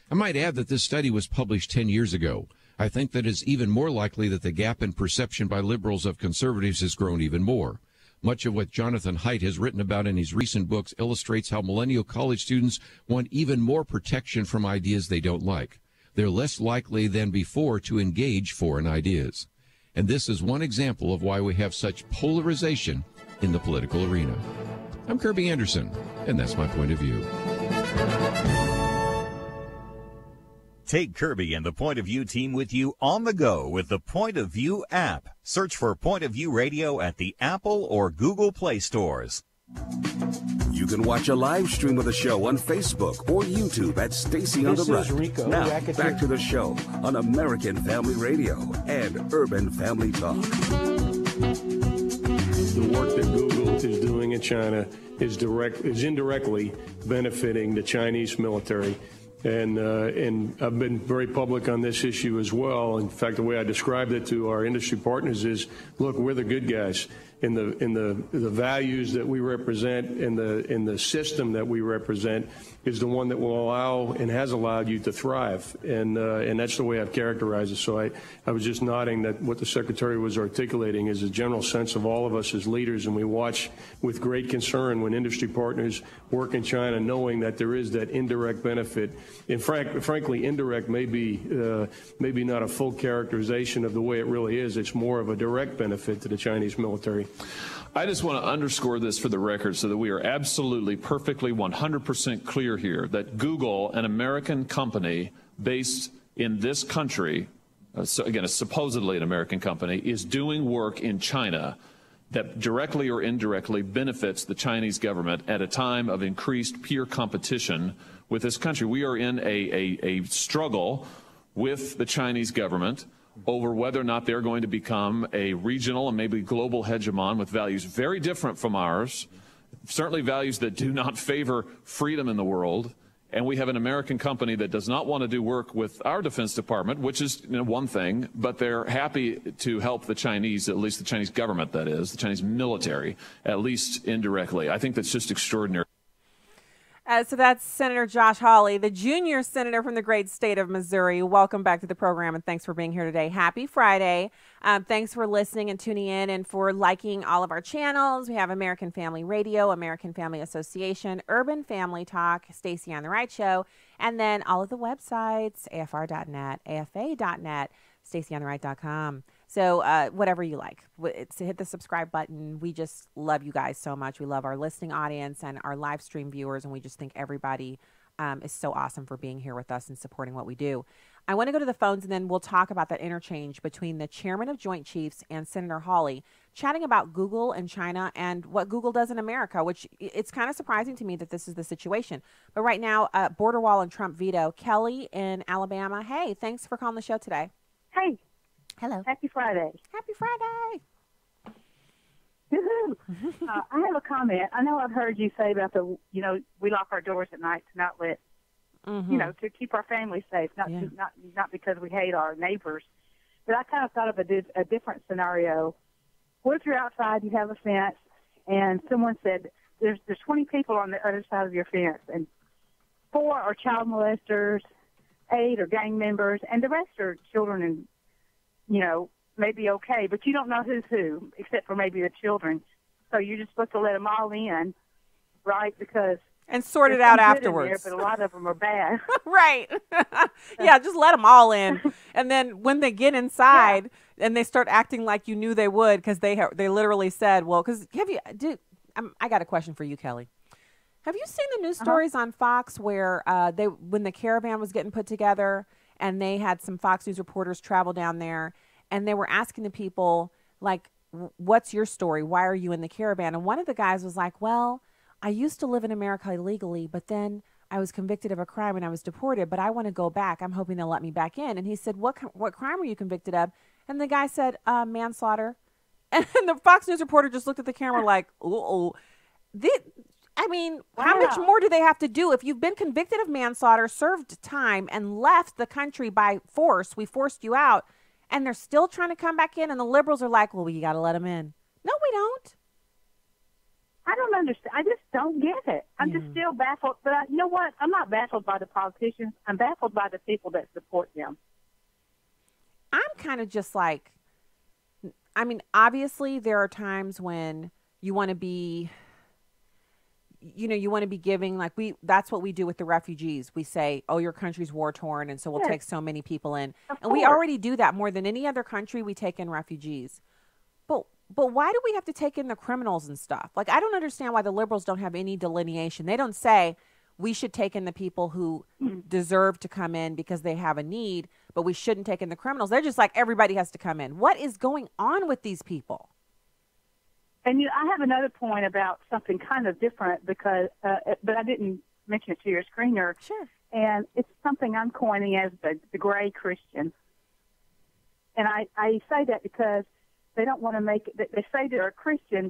Speaker 18: I might add that this study was published 10 years ago. I think that it's even more likely that the gap in perception by liberals of conservatives has grown even more. Much of what Jonathan Haidt has written about in his recent books illustrates how millennial college students want even more protection from ideas they don't like. They're less likely than before to engage foreign ideas. And this is one example of why we have such polarization in the political arena. I'm Kirby Anderson, and that's my point of view.
Speaker 17: Take Kirby and the Point of View team with you on the go with the Point of View app. Search for Point of View Radio at the Apple or Google Play stores.
Speaker 6: You can watch a live stream of the show on Facebook or YouTube at Stacy on the Right. Now, back to the show on American Family Radio and Urban Family Talk.
Speaker 1: The work that Google is doing in China is indirectly benefiting the Chinese military. And I've been very public on this issue as well. In fact, the way I described it to our industry partners is, look, we're the good guys. In the values that we represent, in the system that we represent, is the one that will allow and has allowed you to thrive, and that's the way I've characterized it. So I was just nodding that what the Secretary was articulating is a general sense of all of us as leaders, and we watch with great concern when industry partners work in China, knowing that there is that indirect benefit. And frankly, indirect may be not a full characterization of the way it really is. It's more of a direct benefit to the Chinese military.
Speaker 2: I just want to underscore this for the record so that we are absolutely, perfectly, 100% clear here that Google, an American company based in this country, so again, supposedly an American company, is doing work in China that directly or indirectly benefits the Chinese government at a time of increased peer competition with this country. We are in a struggle with the Chinese government over whether or not they're going to become a regional and maybe global hegemon with values very different from ours, certainly values that do not favor freedom in the world. And we have an American company that does not want to do work with our Defense Department, which is one thing, but they're happy to help the Chinese, at least the Chinese government, that is, the Chinese military, at least indirectly. I think that's just extraordinary.
Speaker 10: So that's Senator Josh Hawley, the junior senator from the great state of Missouri. Welcome back to the program, and thanks for being here today. Happy Friday. Thanks for listening and tuning in and for liking all of our channels. We have American Family Radio, American Family Association, Urban Family Talk, Stacy on the Right Show, and then all of the websites, afr.net, afa.net, stacyontheright.com. So whatever you like, hit the subscribe button. We just love you guys so much. We love our listening audience and our live stream viewers, and we just think everybody is so awesome for being here with us and supporting what we do. I want to go to the phones, and then we'll talk about that interchange between the chairman of Joint Chiefs and Senator Hawley, chatting about Google and China and what Google does in America, which it's kind of surprising to me that this is the situation. But right now, border wall and Trump veto. Kelly in Alabama. Hey, thanks for calling the show today.
Speaker 3: Hey.
Speaker 10: Hello.
Speaker 3: Happy Friday.
Speaker 10: Happy Friday.
Speaker 3: Woohoo. I have a comment. I know I've heard you say about we lock our doors at night to not let, to keep our family safe, not because we hate our neighbors. But I kind of thought of a different scenario. What if you're outside, you have a fence, and someone said, there's 20 people on the other side of your fence, and 4 are child molesters, 8 are gang members, and the rest are children and maybe okay, but you don't know who's who, except for maybe the children. So you're just supposed to let them all in, right?
Speaker 10: And sort it out afterwards.
Speaker 3: There, but a lot of them are bad.
Speaker 10: Right. Yeah, just let them all in. And then when they get inside and they start acting like you knew they would, because they literally said, well, because I got a question for you, Kelly. Have you seen the news stories on Fox where when the caravan was getting put together, and they had some Fox News reporters travel down there, and they were asking the people, like, what's your story? Why are you in the caravan? And one of the guys was like, well, I used to live in America illegally, but then I was convicted of a crime and I was deported, but I want to go back. I'm hoping they'll let me back in. And he said, what crime were you convicted of? And the guy said, manslaughter. And the Fox News reporter just looked at the camera like, uh-oh. How much more do they have to do? If you've been convicted of manslaughter, served time, and left the country by force, we forced you out, and they're still trying to come back in, and the liberals are like, well, you got to let them in. No, we don't.
Speaker 3: I don't understand. I just don't get it. I'm just still baffled. But you know what? I'm not baffled by the politicians. I'm baffled by the people that support them.
Speaker 10: I'm kind of just like, obviously there are times when you want to be... you want to be giving, that's what we do with the refugees. We say, oh, your country's war torn, and so we'll take so many people in. And we already do that more than any other country. We take in refugees. But why do we have to take in the criminals and stuff? I don't understand why the liberals don't have any delineation. They don't say, we should take in the people who deserve to come in because they have a need, but we shouldn't take in the criminals. They're just like, everybody has to come in. What is going on with these people?
Speaker 3: And I have another point about something kind of different because, but I didn't mention it to your screener.
Speaker 10: Sure.
Speaker 3: And it's something I'm coining as the gray Christian. And I say that because they don't want to make it, they say they're a Christian,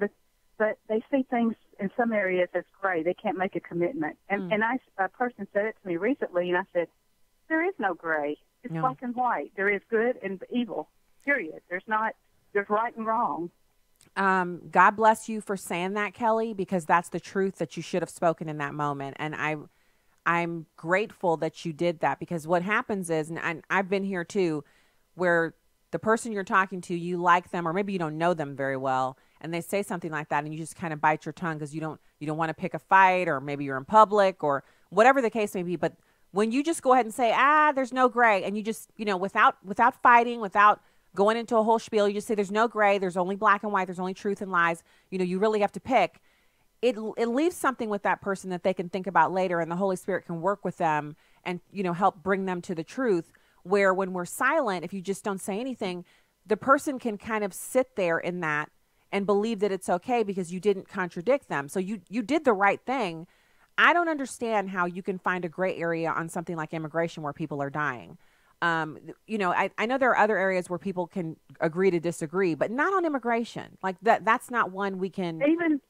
Speaker 3: but they see things in some areas as gray. They can't make a commitment. And a person said it to me recently, and I said, there is no gray. It's black and white. There is good and evil, period. There's right and wrong.
Speaker 10: God bless you for saying that, Kelly, because that's the truth that you should have spoken in that moment. And I'm grateful that you did that, because what happens is, and I've been here too, where the person you're talking to, you like them, or maybe you don't know them very well, and they say something like that, and you just kind of bite your tongue because you don't want to pick a fight, or maybe you're in public, or whatever the case may be. But when you just go ahead and say, there's no gray, and you just, without fighting, without going into a whole spiel, you just say there's no gray, there's only black and white, there's only truth and lies, you really have to pick. It leaves something with that person that they can think about later, and the Holy Spirit can work with them and, help bring them to the truth, where when we're silent, if you just don't say anything, the person can kind of sit there in that and believe that it's okay because you didn't contradict them. So you did the right thing. I don't understand how you can find a gray area on something like immigration where people are dying. I know there are other areas where people can agree to disagree, but not on immigration. Like that's not one we can.
Speaker 3: Even.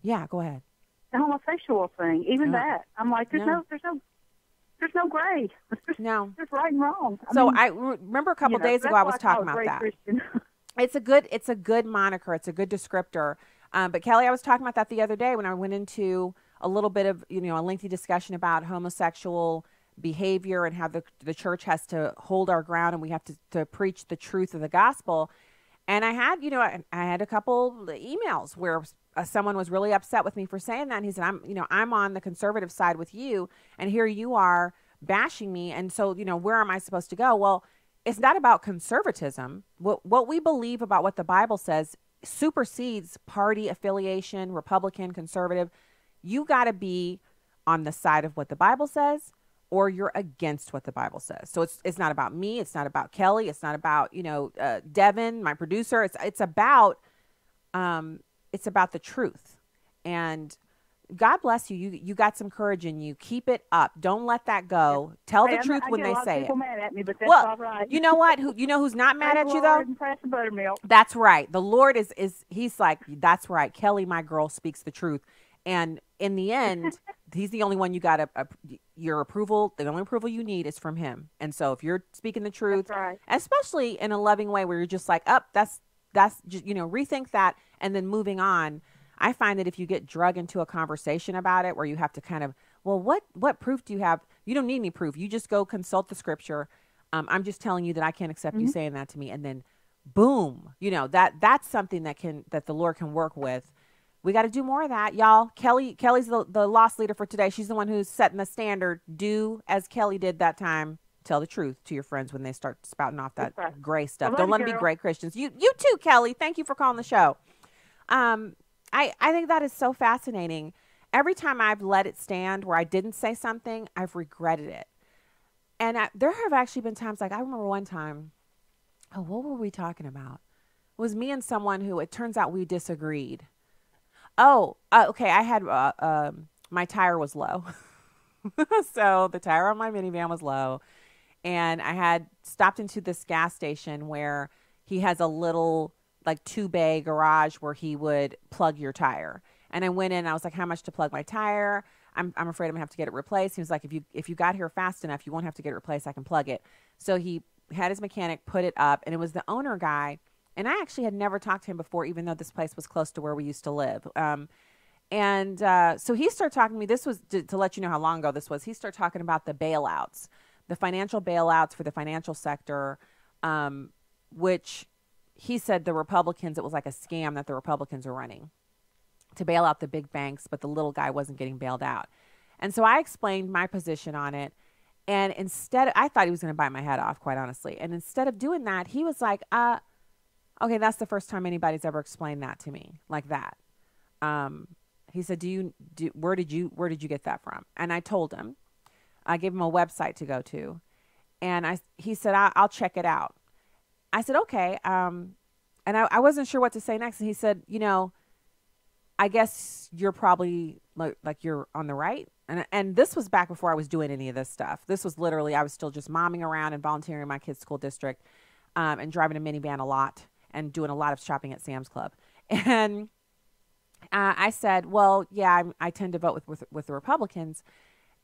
Speaker 10: Yeah, go ahead.
Speaker 3: The homosexual thing, even that. I'm like, there's no gray.
Speaker 10: No.
Speaker 3: There's right and wrong.
Speaker 10: I remember a couple days ago I was talking about that. It's a good moniker. It's a good descriptor. But Kelly, I was talking about that the other day when I went into a little bit of, a lengthy discussion about homosexual behavior and how the church has to hold our ground and we have to preach the truth of the gospel. And I had, I had a couple emails where someone was really upset with me for saying that. And he said, I'm on the conservative side with you, and here you are bashing me. And so, where am I supposed to go? Well, it's not about conservatism. What we believe about what the Bible says supersedes party affiliation, Republican, conservative. You got to be on the side of what the Bible says, or you're against what the Bible says. So it's not about me. It's not about Kelly. It's not about, Devin, my producer. It's about the truth. And God bless you. You got some courage in you. Keep it up. Don't let that go. Tell the truth when they say it.
Speaker 3: Mad at me, but that's all right.
Speaker 10: You know what? Who's not mad at you though?
Speaker 3: Pass the buttermilk.
Speaker 10: That's right. The Lord he's like, that's right. Kelly, my girl, speaks the truth. And in the end, he's the only one you got your approval. The only approval you need is from him. And so if you're speaking the truth,
Speaker 3: that's right.
Speaker 10: Especially in a loving way where you're just like, that's just, rethink that and then moving on. I find that if you get drug into a conversation about it where you have to kind of, well, what proof do you have? You don't need any proof. You just go consult the scripture. I'm just telling you that I can't accept you saying that to me. And then boom, that's something that the Lord can work with. We got to do more of that, y'all. Kelly's the lost leader for today. She's the one who's setting the standard. Do as Kelly did that time. Tell the truth to your friends when they start spouting off that gray stuff. Don't let them be gray Christians. You too, Kelly. Thank you for calling the show. I think that is so fascinating. Every time I've let it stand where I didn't say something, I've regretted it. And there have actually been times, like I remember one time, what were we talking about? It was me and someone who it turns out we disagreed. Okay. I had, my tire was low. So the tire on my minivan was low. And I had stopped into this gas station where he has a little like 2-bay garage where he would plug your tire. And I went in, I was like, how much to plug my tire? I'm afraid I'm gonna have to get it replaced. He was like, if you got here fast enough, you won't have to get it replaced. I can plug it. So he had his mechanic put it up, and it was the owner guy. And I actually had never talked to him before, even though this place was close to where we used to live. So he started talking to me. This was to let you know how long ago this was. He started talking about the bailouts, the financial bailouts for the financial sector, which he said the Republicans, it was like a scam that the Republicans are running to bail out the big banks, but the little guy wasn't getting bailed out. And so I explained my position on it. And I thought he was going to bite my head off, quite honestly. And instead of doing that, he was like, okay, that's the first time anybody's ever explained that to me like that. he said, where did you get that from? And I told him. I gave him a website to go to, and he said, I'll check it out. I said, okay. And I wasn't sure what to say next. And he said, I guess you're probably like you're on the right. And this was back before I was doing any of this stuff. This was literally, I was still just momming around and volunteering in my kids' school district, and driving a minivan a lot and doing a lot of shopping at Sam's Club. And I said, well, yeah, I tend to vote with the Republicans.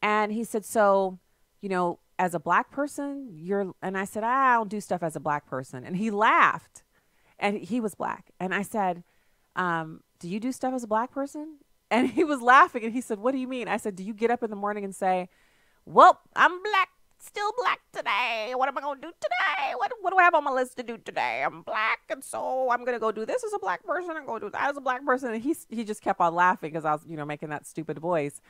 Speaker 10: And he said, so, as a black person, and I said, I don't do stuff as a black person. And he laughed, and he was black. And I said, do you do stuff as a black person? And he was laughing, and he said, what do you mean? I said, do you get up in the morning and say, well, I'm black, still black today. What am I going to do today? What do I have on my list to do today? I'm black, and so I'm going to go do this as a black person and go do that as a black person. And he just kept on laughing because I was, making that stupid voice.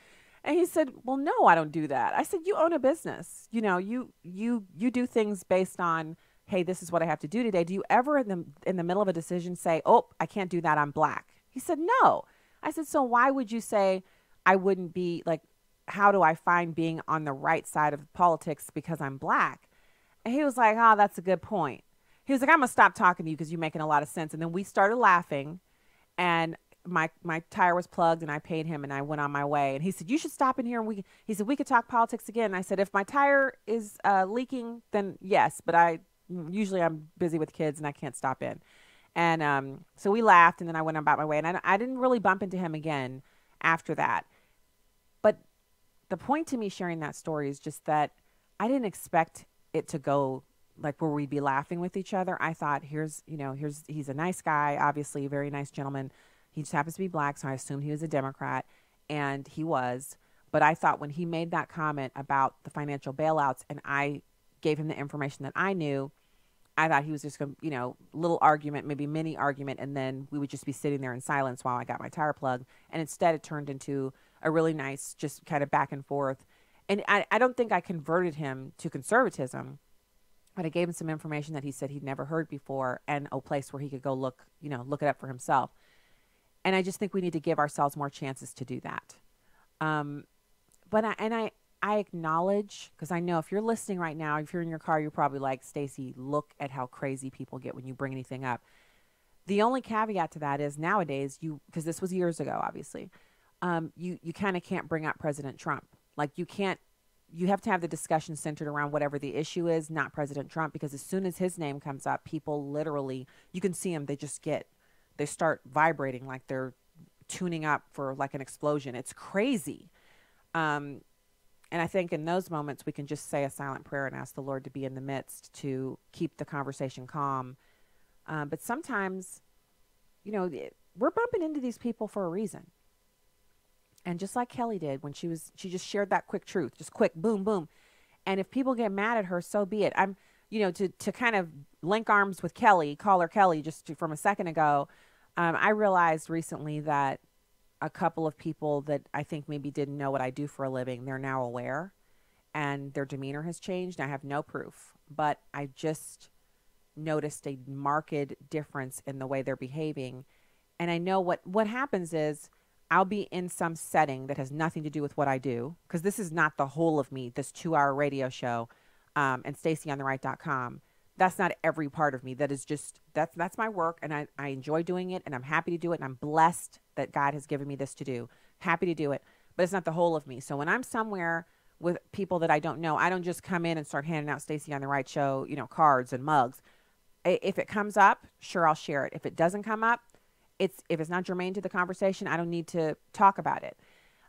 Speaker 10: And he said, well, no, I don't do that. I said, you own a business. You do things based on, hey, this is what I have to do today. Do you ever in the middle of a decision say, oh, I can't do that, I'm black? He said, no. I said, so why would you say I wouldn't be like, how do I find being on the right side of politics because I'm black? And he was like, oh, that's a good point. He was like, I'm going to stop talking to you because you're making a lot of sense. And then we started laughing, and my tire was plugged, and I paid him, and I went on my way. And he said, you should stop in here, and he said, we could talk politics again. And I said, if my tire is leaking, then yes, but usually I'm busy with kids and I can't stop in. And so we laughed, and then I went about my way, and I didn't really bump into him again after that. But the point to me sharing that story is just that I didn't expect it to go like where we'd be laughing with each other. I thought, he's a nice guy, obviously a very nice gentleman. He just happens to be black, so I assumed he was a Democrat, and he was. But I thought when he made that comment about the financial bailouts, and I gave him the information that I knew, I thought he was just going to, little argument, maybe mini argument, and then we would just be sitting there in silence while I got my tire plugged. And instead it turned into a really nice, just kind of back and forth. And I don't think I converted him to conservatism, but I gave him some information that he said he'd never heard before, and a place where he could go look it up for himself. And I just think we need to give ourselves more chances to do that. But I acknowledge, because I know if you're listening right now, if you're in your car, you're probably like, Stacy, look at how crazy people get when you bring anything up. The only caveat to that is nowadays, because this was years ago, obviously, you kind of can't bring up President Trump. Like you have to have the discussion centered around whatever the issue is, not President Trump, because as soon as his name comes up, people literally, you can see them, they start vibrating like they're tuning up for like an explosion. It's crazy. And I think in those moments, we can just say a silent prayer and ask the Lord to be in the midst to keep the conversation calm. But sometimes, we're bumping into these people for a reason. And just like Kelly did when she just shared that quick truth, just quick, boom, boom. And if people get mad at her, so be it. I'm, to kind of link arms with Kelly, call her Kelly from a second ago. I realized recently that a couple of people that I think maybe didn't know what I do for a living, they're now aware, and their demeanor has changed. I have no proof, but I just noticed a marked difference in the way they're behaving. And I know what happens is I'll be in some setting that has nothing to do with what I do, because this is not the whole of me, this 2-hour radio show, and StacyOnTheRight.com. That's not every part of me. That is just, that's my work, and I enjoy doing it, and I'm happy to do it, and I'm blessed that God has given me this to do. Happy to do it, but it's not the whole of me. So when I'm somewhere with people that I don't know, I don't just come in and start handing out Stacy on the Right show, cards and mugs. If it comes up, sure, I'll share it. If it doesn't come up, if it's not germane to the conversation, I don't need to talk about it.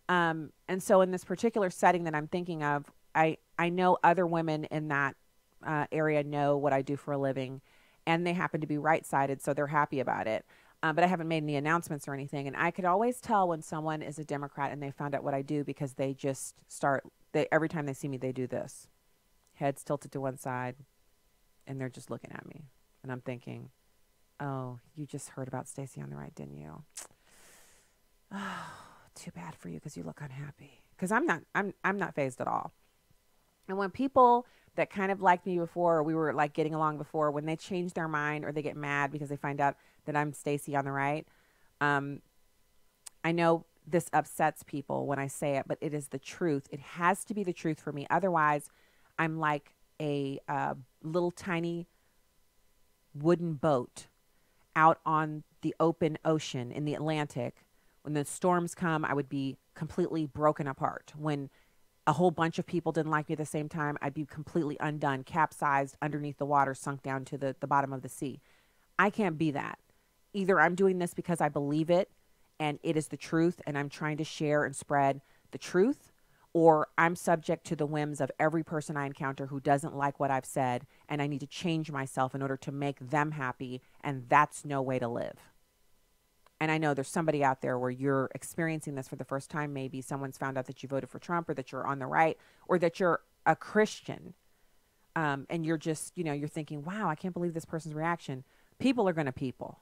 Speaker 10: And so in this particular setting that I'm thinking of, I know other women in that area know what I do for a living, and they happen to be right-sided, so they're happy about it. But I haven't made any announcements or anything. And I could always tell when someone is a Democrat and they found out what I do, because they just every time they see me, they do this. Heads tilted to one side, and they're just looking at me. And I'm thinking, oh, you just heard about Stacy on the Right, didn't you? Oh, too bad for you, because you look unhappy. Because I'm not fazed at all. And when people that kind of liked me before, or we were like getting along before, when they change their mind or they get mad because they find out that I'm Stacy on the Right, I know this upsets people when I say it, but it is the truth. It has to be the truth for me. Otherwise, I'm like a little tiny wooden boat out on the open ocean in the Atlantic. When the storms come, I would be completely broken apart. When a whole bunch of people didn't like me at the same time, I'd be completely undone, capsized underneath the water, sunk down to the bottom of the sea. I can't be that. Either I'm doing this because I believe it and it is the truth and I'm trying to share and spread the truth, or I'm subject to the whims of every person I encounter who doesn't like what I've said, and I need to change myself in order to make them happy, and that's no way to live. And I know there's somebody out there where you're experiencing this for the first time. Maybe someone's found out that you voted for Trump, or that you're on the right, or that you're a Christian, and you're just, you're thinking, wow, I can't believe this person's reaction. People are going to people.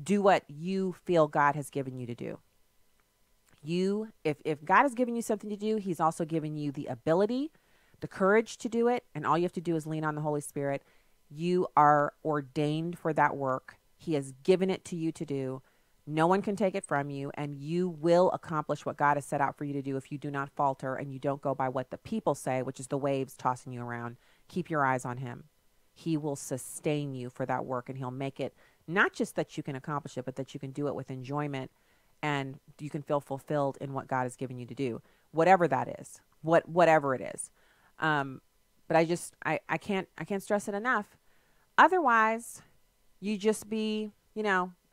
Speaker 10: Do what you feel God has given you to do. If God has given you something to do, he's also given you the ability, the courage to do it, and all you have to do is lean on the Holy Spirit. You are ordained for that work. He has given it to you to do. No one can take it from you, and you will accomplish what God has set out for you to do if you do not falter and you don't go by what the people say, which is the waves tossing you around. Keep your eyes on him. He will sustain you for that work, and he'll make it not just that you can accomplish it, but that you can do it with enjoyment and you can feel fulfilled in what God has given you to do, whatever that is, whatever it is. But I can't stress it enough. Otherwise, you just be,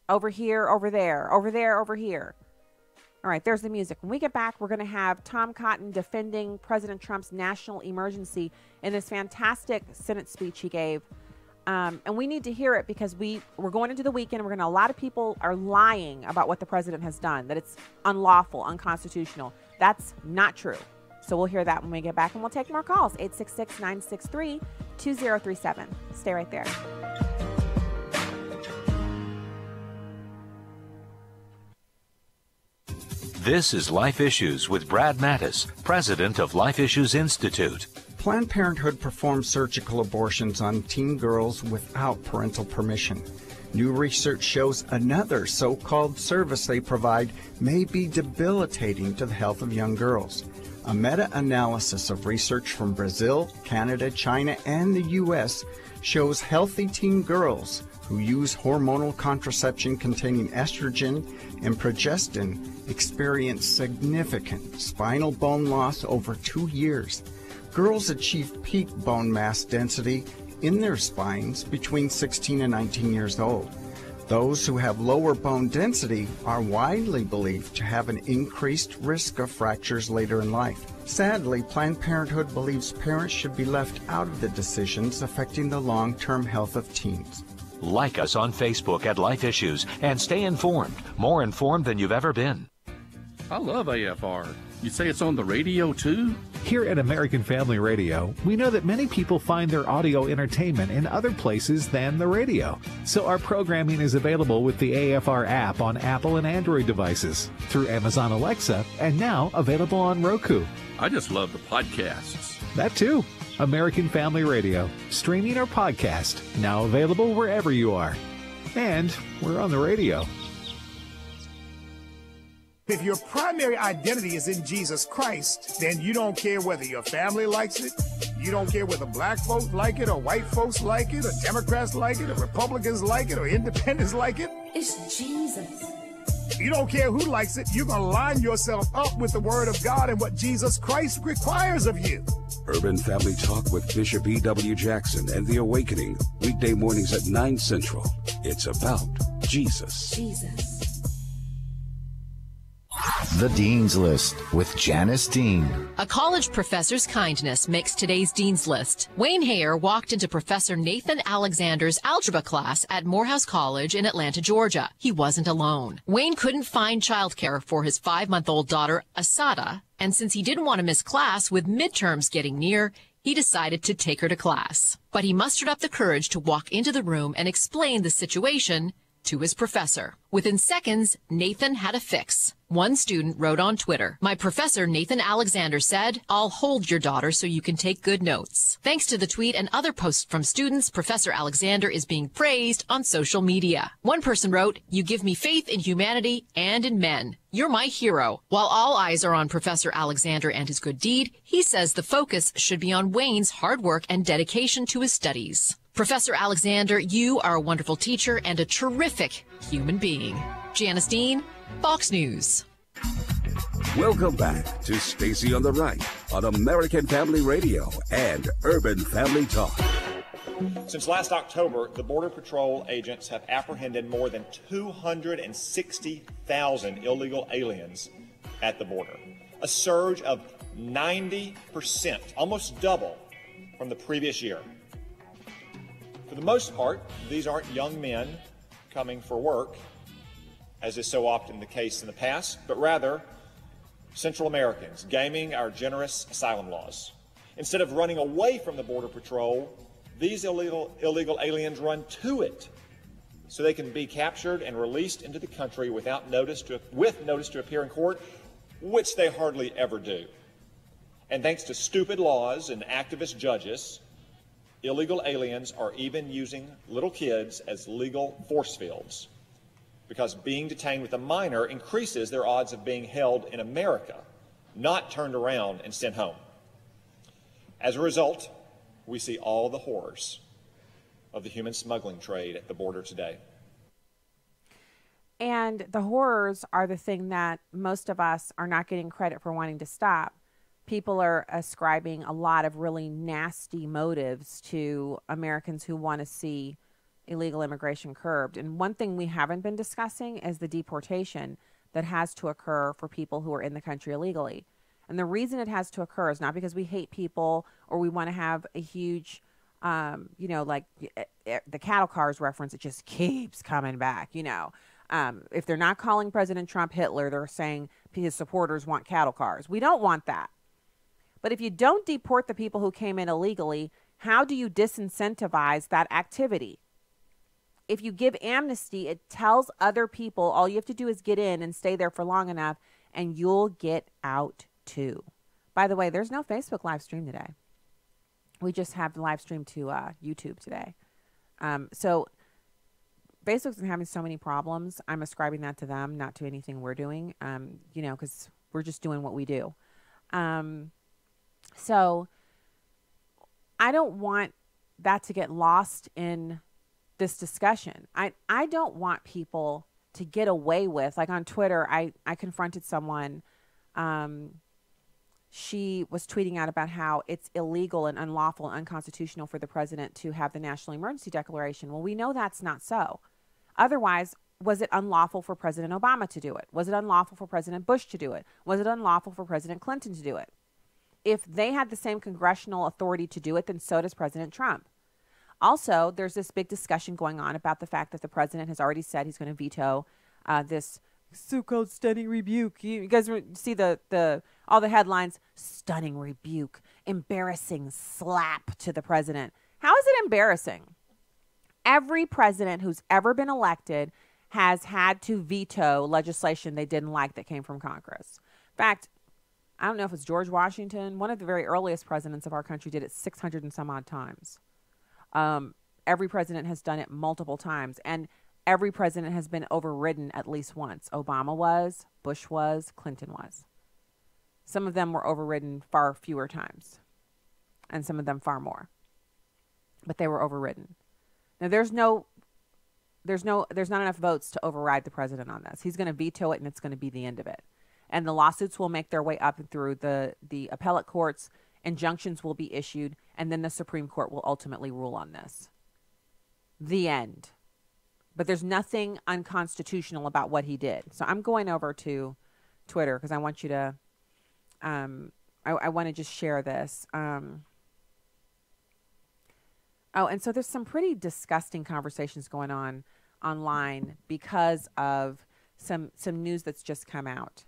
Speaker 10: over here, over there, over there, over here. All right, there's the music. When we get back, we're going to have Tom Cotton defending President Trump's national emergency in this fantastic Senate speech he gave. And we need to hear it because we're going into the weekend. A lot of people are lying about what the president has done, that it's unlawful, unconstitutional. That's not true. So we'll hear that when we get back, and we'll take more calls. 866-963-2037. Stay right there.
Speaker 4: This is Life Issues with Brad Mattis, president of Life Issues Institute.
Speaker 5: Planned Parenthood performs surgical abortions on teen girls without parental permission. New research shows another so-called service they provide may be debilitating to the health of young girls. A meta-analysis of research from Brazil, Canada, China, and the U.S. shows healthy teen girls who use hormonal contraception containing estrogen and progestin experience significant spinal bone loss over 2 years. Girls achieve peak bone mass density in their spines between 16 and 19 years old. Those who have lower bone density are widely believed to have an increased risk of fractures later in life. Sadly, Planned Parenthood believes parents should be left out of the decisions affecting the long-term health of teens.
Speaker 4: Like us on Facebook at Life Issues and stay informed, more informed than you've ever been.
Speaker 19: I love AFR. You say it's on the radio too?
Speaker 20: Here at American Family Radio, we know that many people find their audio entertainment in other places than the radio. So our programming is available with the AFR app on Apple and Android devices, through Amazon Alexa, and now available on Roku.
Speaker 19: I just love the podcasts.
Speaker 20: That too. American Family Radio, streaming or podcast, now available wherever you are. And we're on the radio.
Speaker 21: If your primary identity is in Jesus Christ, then you don't care whether your family likes it, you don't care whether black folks like it, or white folks like it, or Democrats like it, or Republicans like it, or independents like it.
Speaker 22: It's Jesus.
Speaker 21: You don't care who likes it, you're going to line yourself up with the Word of God and what Jesus Christ requires of you.
Speaker 6: Urban Family Talk with Bishop E.W. Jackson and The Awakening, weekday mornings at 9 Central. It's about Jesus.
Speaker 22: Jesus.
Speaker 23: The Dean's List with Janice Dean.
Speaker 24: A college professor's kindness makes today's Dean's List. Wayne Hayer walked into Professor Nathan Alexander's algebra class at Morehouse College in Atlanta, Georgia. He wasn't alone. Wayne couldn't find childcare for his 5-month-old daughter, Asada, and since he didn't want to miss class with midterms getting near, he decided to take her to class. But he mustered up the courage to walk into the room and explain the situation to his professor. Within seconds, Nathan had a fix. One student wrote on Twitter, "My professor, Nathan Alexander, said, 'I'll hold your daughter so you can take good notes.'" Thanks to the tweet and other posts from students, Professor Alexander is being praised on social media. One person wrote, "You give me faith in humanity and in men. You're my hero." While all eyes are on Professor Alexander and his good deed, he says the focus should be on Wayne's hard work and dedication to his studies. Professor Alexander, you are a wonderful teacher and a terrific human being. Janice Dean, Fox News.
Speaker 6: Welcome back to Stacy on the Right on American Family Radio and Urban Family Talk.
Speaker 15: Since last October, the Border Patrol agents have apprehended more than 260,000 illegal aliens at the border, a surge of 90%, almost double from the previous year. For the most part, these aren't young men coming for work, as is so often the case in the past, but rather Central Americans gaming our generous asylum laws. Instead of running away from the Border Patrol, these illegal aliens run to it so they can be captured and released into the country with notice to appear in court, which they hardly ever do. And thanks to stupid laws and activist judges, illegal aliens are even using little kids as legal force fields, because being detained with a minor increases their odds of being held in America, not turned around and sent home. As a result, we see all the horrors of the human smuggling trade at the border today.
Speaker 10: And the horrors are the thing that most of us are not getting credit for wanting to stop. People are ascribing a lot of really nasty motives to Americans who want to see illegal immigration curbed. And one thing we haven't been discussing is the deportation that has to occur for people who are in the country illegally. And the reason it has to occur is not because we hate people or we want to have a huge, like the cattle cars reference, it just keeps coming back, If they're not calling President Trump Hitler, they're saying his supporters want cattle cars. We don't want that. But if you don't deport the people who came in illegally, how do you disincentivize that activity? If you give amnesty, it tells other people all you have to do is get in and stay there for long enough and you'll get out too. By the way, there's no Facebook live stream today. We just have the live stream to YouTube today. So Facebook's having so many problems. I'm ascribing that to them, not to anything we're doing, because we're just doing what we do. So I don't want that to get lost in this discussion. I don't want people to get away with, like on Twitter, I confronted someone. She was tweeting out about how it's illegal and unlawful and unconstitutional for the president to have the national emergency declaration. Well, we know that's not so. Otherwise, was it unlawful for President Obama to do it? Was it unlawful for President Bush to do it? Was it unlawful for President Clinton to do it? If they had the same congressional authority to do it, then so does President Trump. Also, there's this big discussion going on about the fact that the president has already said he's going to veto this so-called stunning rebuke. You guys see all the headlines: stunning rebuke, embarrassing slap to the president. How is it embarrassing? Every president who's ever been elected has had to veto legislation they didn't like that came from Congress. In fact, I don't know if it's George Washington, one of the very earliest presidents of our country, did it 600 and some odd times. Every president has done it multiple times, and every president has been overridden at least once. Obama was, Bush was, Clinton was. Some of them were overridden far fewer times, and some of them far more. But they were overridden. Now there's not enough votes to override the president on this. He's going to veto it, and it's going to be the end of it. And the lawsuits will make their way up through the appellate courts. Injunctions will be issued, and then the Supreme Court will ultimately rule on this. The end. But there's nothing unconstitutional about what he did. So I'm going over to Twitter because I want you to, I want to just share this. And so there's some pretty disgusting conversations going on online because of some news that's just come out.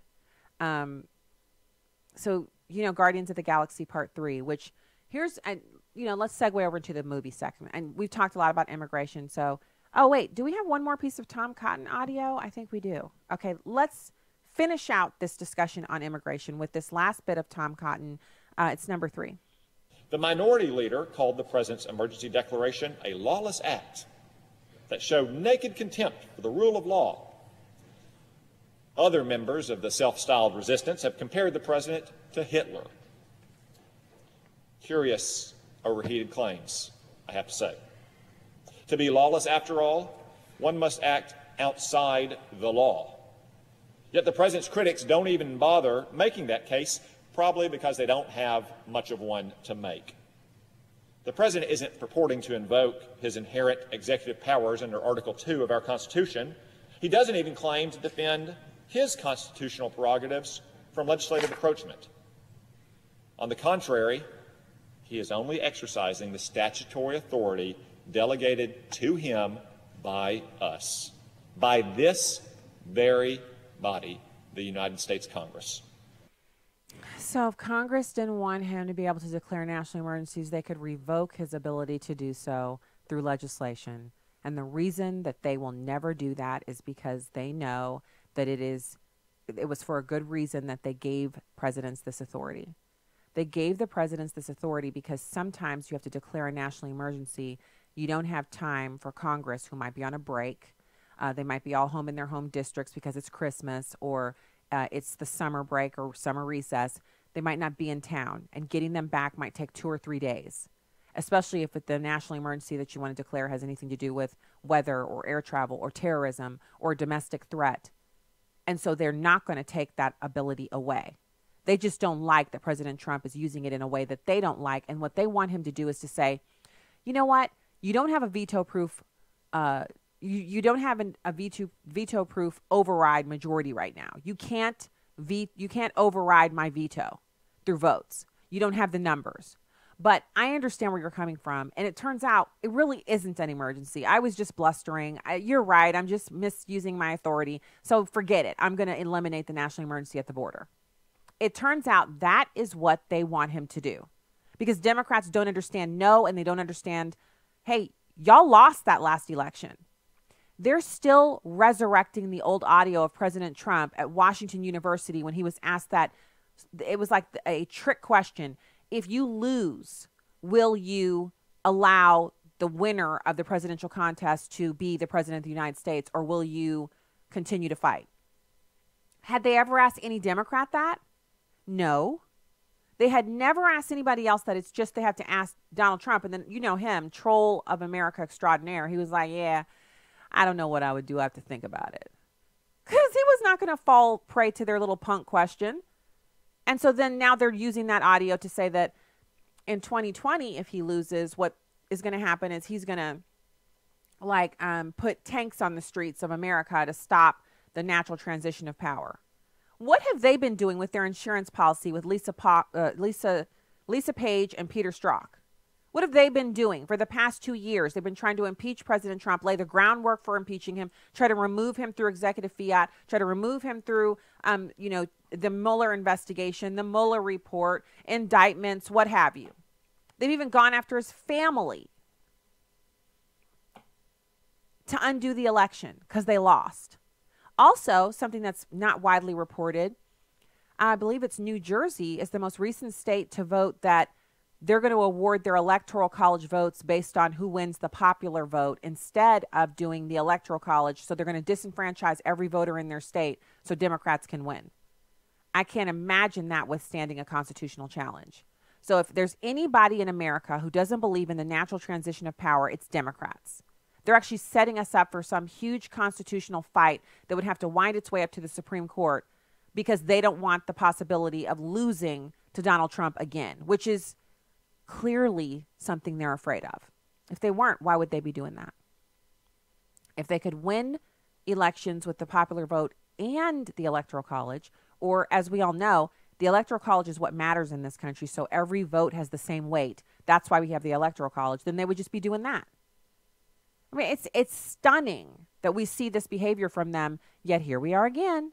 Speaker 10: So, Guardians of the Galaxy Part 3, which let's segue over into the movie segment. And we've talked a lot about immigration, so Oh, wait, do we have one more piece of Tom Cotton audio? I think we do. Okay, let's finish out this discussion on immigration with this last bit of Tom Cotton. It's number 3.
Speaker 15: The minority leader called the president's emergency declaration a lawless act that showed naked contempt for the rule of law. Other members of the self-styled resistance have compared the president to Hitler. Curious, overheated claims, I have to say. To be lawless, after all, one must act outside the law. Yet the president's critics don't even bother making that case, probably because they don't have much of one to make. The president isn't purporting to invoke his inherent executive powers under Article 2 of our Constitution. He doesn't even claim to defend his constitutional prerogatives from legislative encroachment. On the contrary, he is only exercising the statutory authority delegated to him by us, by this very body, the United States Congress.
Speaker 10: So if Congress didn't want him to be able to declare national emergencies, they could revoke his ability to do so through legislation. And the reason that they will never do that is because they know that it was for a good reason that they gave presidents this authority. They gave the presidents this authority because sometimes you have to declare a national emergency. You don't have time for Congress, who might be on a break. They might be all home in their home districts because it's Christmas or it's the summer break or summer recess. They might not be in town, and getting them back might take 2 or 3 days, especially if the national emergency that you want to declare has anything to do with weather or air travel or terrorism or domestic threat. And so they're not going to take that ability away. They just don't like that President Trump is using it in a way that they don't like. And what they want him to do is to say, you know what? You don't have a veto-proof you don't have a veto-proof override majority right now. You can't override my veto through votes. You don't have the numbers. But I understand where you're coming from. And it turns out it really isn't an emergency. I was just blustering. You're right. I'm just misusing my authority. So forget it. I'm going to eliminate the national emergency at the border. It turns out that is what they want him to do. Because Democrats don't understand no, and they don't understand, hey, y'all lost that last election. They're still resurrecting the old audio of President Trump at Washington University when he was asked that. It was like a trick question. If you lose, will you allow the winner of the presidential contest to be the president of the United States, or will you continue to fight? Had they ever asked any Democrat that? No. They had never asked anybody else that. It's just they had to ask Donald Trump. And then, you know him, troll of America extraordinaire. He was like, yeah, I don't know what I would do. I have to think about it. Because he was not going to fall prey to their little punk question. And so then now they're using that audio to say that in 2020, if he loses, what is going to happen is he's going to put tanks on the streets of America to stop the natural transition of power. What have they been doing with their insurance policy with Lisa Page and Peter Strzok? What have they been doing for the past 2 years? They've been trying to impeach President Trump, lay the groundwork for impeaching him, try to remove him through executive fiat, try to remove him through, the Mueller investigation, the Mueller report, indictments, what have you. They've even gone after his family to undo the election because they lost. Also, something that's not widely reported, I believe it's New Jersey is the most recent state to vote that they're going to award their electoral college votes based on who wins the popular vote instead of doing the electoral college. So they're going to disenfranchise every voter in their state so Democrats can win. I can't imagine that withstanding a constitutional challenge. So if there's anybody in America who doesn't believe in the natural transition of power, it's Democrats. They're actually setting us up for some huge constitutional fight that would have to wind its way up to the Supreme Court because they don't want the possibility of losing to Donald Trump again, which is clearly something they're afraid of. If they weren't, why would they be doing that? If they could win elections with the popular vote and the electoral college, or as we all know, the electoral college is what matters in this country, so every vote has the same weight. That's why we have the electoral college. Then they would just be doing that. I mean, it's stunning that we see this behavior from them, yet here we are again.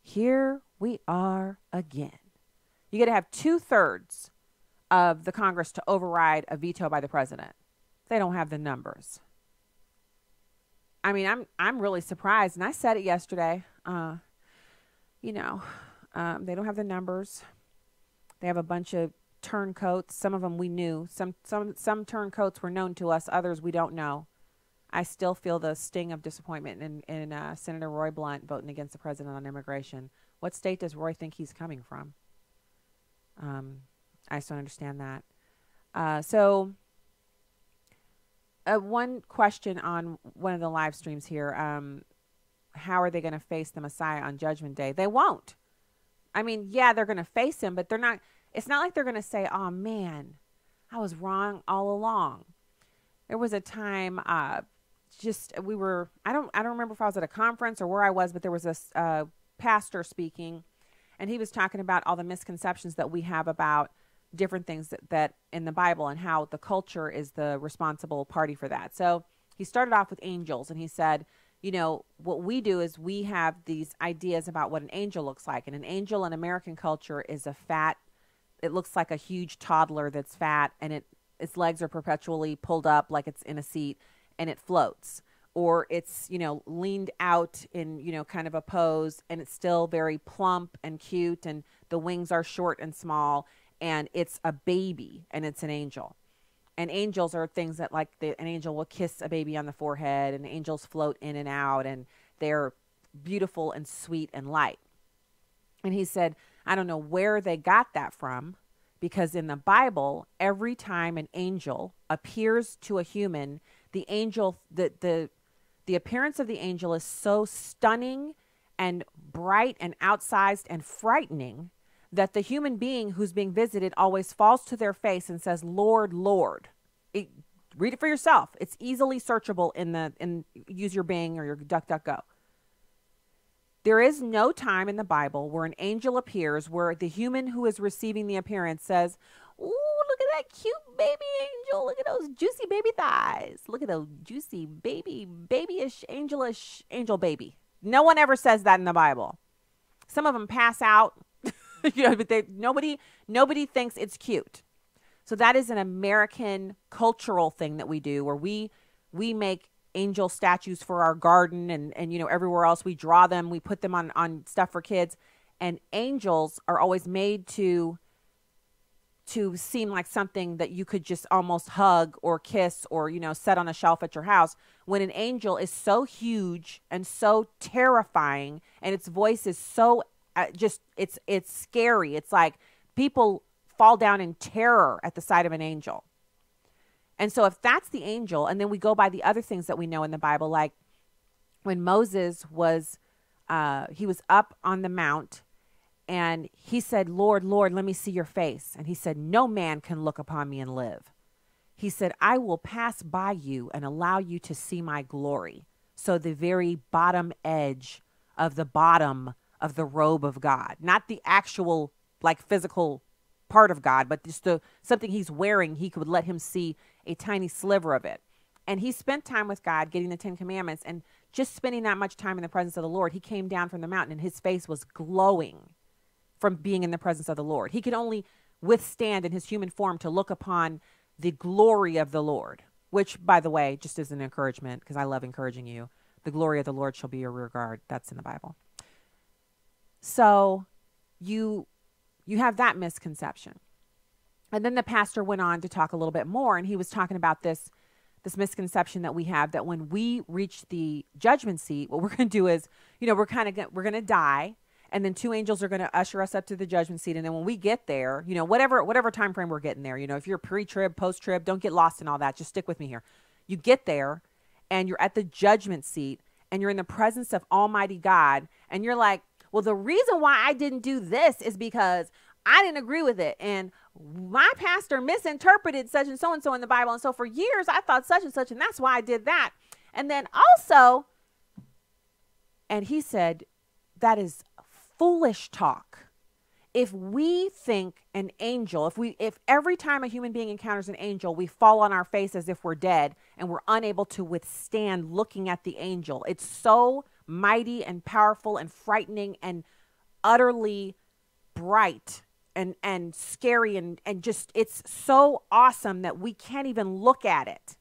Speaker 10: Here we are again. You got to have 2/3 of the Congress to override a veto by the president. They don't have the numbers. I mean, I'm really surprised, and I said it yesterday. They don't have the numbers. They have a bunch of turncoats. Some of them we knew. Some turncoats were known to us. Others we don't know. I still feel the sting of disappointment in Senator Roy Blunt voting against the president on immigration. What state does Roy think he's coming from? I just don't understand that. One question on one of the live streams here. How are they going to face the Messiah on Judgment Day? They won't. I mean, yeah, they're going to face him, but they're not. It's not like they're going to say, "Oh man, I was wrong all along." There was a time, I don't remember if I was at a conference or where I was, but there was this pastor speaking, and he was talking about all the misconceptions that we have about different things that in the Bible and how the culture is the responsible party for that. So he started off with angels, and he said, what we do is we have these ideas about what an angel looks like. And an angel in American culture is it looks like a huge toddler that's fat, and its legs are perpetually pulled up like it's in a seat, and it floats. Or it's, leaned out in, kind of a pose, and it's still very plump and cute, and the wings are short and small, and it's a baby, and it's an angel. And angels are things that, like, an angel will kiss a baby on the forehead, and angels float in and out, and they're beautiful and sweet and light. And he said, I don't know where they got that from, because in the Bible, every time an angel appears to a human, the angel, the appearance of the angel is so stunning and bright and outsized and frightening that the human being who's being visited always falls to their face and says, Lord, Lord. Read it for yourself. It's easily searchable in use your Bing or your DuckDuckGo. There is no time in the Bible where an angel appears where the human who is receiving the appearance says, ooh, look at that cute baby angel. Look at those juicy baby thighs. Look at those juicy babyish, angelish angel baby. No one ever says that in the Bible. Some of them pass out. But nobody thinks it's cute. So that is an American cultural thing that we do, where we make angel statues for our garden and everywhere else. We draw them, we put them on stuff for kids, and angels are always made to seem like something that you could just almost hug or kiss or set on a shelf at your house, when an angel is so huge and so terrifying, and its voice is so it's scary. It's like people fall down in terror at the sight of an angel. And so if that's the angel, and then we go by the other things that we know in the Bible, like when Moses was up on the mount, and he said, Lord, Lord, let me see your face. And he said, no man can look upon me and live. He said, I will pass by you and allow you to see my glory. So the very bottom edge of the bottom of the robe of God, not the actual like physical part of God, but just something he's wearing, he could let him see a tiny sliver of it. And he spent time with God getting the 10 Commandments, and just spending that much time in the presence of the Lord, he came down from the mountain and his face was glowing from being in the presence of the Lord. He could only withstand in his human form to look upon the glory of the Lord, which, by the way, just as an encouragement, because I love encouraging you, the glory of the Lord shall be your rear guard. That's in the Bible. So you have that misconception. And then the pastor went on to talk a little bit more, and he was talking about this misconception that we have, that when we reach the judgment seat, what we're going to do is, we're going to die, and then two angels are going to usher us up to the judgment seat. And then when we get there, whatever time frame we're getting there, if you're pre-trib, post-trib, don't get lost in all that. Just stick with me here. You get there, and you're at the judgment seat, and you're in the presence of Almighty God, and you're like, well, the reason why I didn't do this is because I didn't agree with it, and my pastor misinterpreted such and so in the Bible, and so for years I thought such, and that's why I did that. And then also, and he said, that is foolish talk. If we think an angel, if every time a human being encounters an angel, we fall on our face as if we're dead, and we're unable to withstand looking at the angel, it's so mighty and powerful and frightening and utterly bright and scary and just, it's so awesome that we can't even look at it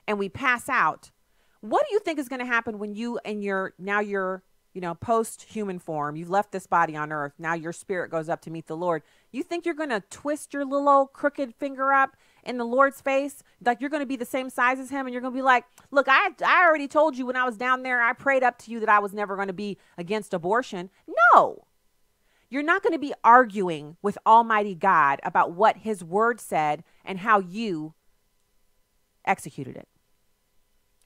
Speaker 10: and we pass out. What do you think is going to happen when you and your post-human form, you've left this body on earth, now your spirit goes up to meet the Lord. You think you're going to twist your little old crooked finger up in the Lord's face? Like you're going to be the same size as him and you're going to be like, look, I already told you when I was down there, I prayed up to you that I was never going to be against abortion. No. You're not going to be arguing with Almighty God about what his word said and how you executed it.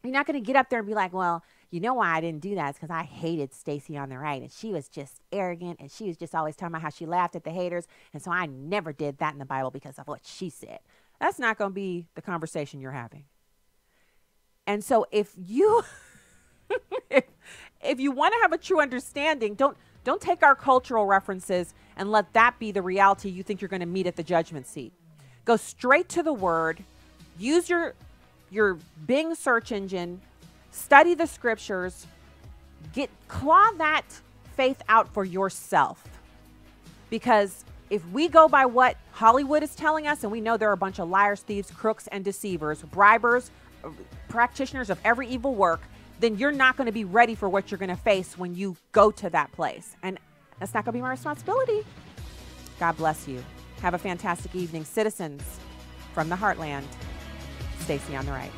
Speaker 10: You're not going to get up there and be like, well, you know why I didn't do that? It's because I hated Stacy on the right, and she was just arrogant, and she was just always talking about how she laughed at the haters, and so I never did that in the Bible because of what she said. That's not going to be the conversation you're having. And so if you if you want to have a true understanding, don't take our cultural references and let that be the reality you think you're going to meet at the judgment seat. Go straight to the word. Use your Bing search engine, study the scriptures, claw that faith out for yourself. Because if we go by what Hollywood is telling us, and we know there are a bunch of liars, thieves, crooks, and deceivers, bribers, practitioners of every evil work, then you're not going to be ready for what you're going to face when you go to that place. And that's not going to be my responsibility. God bless you. Have a fantastic evening. Citizens from the Heartland. Stacy on the right.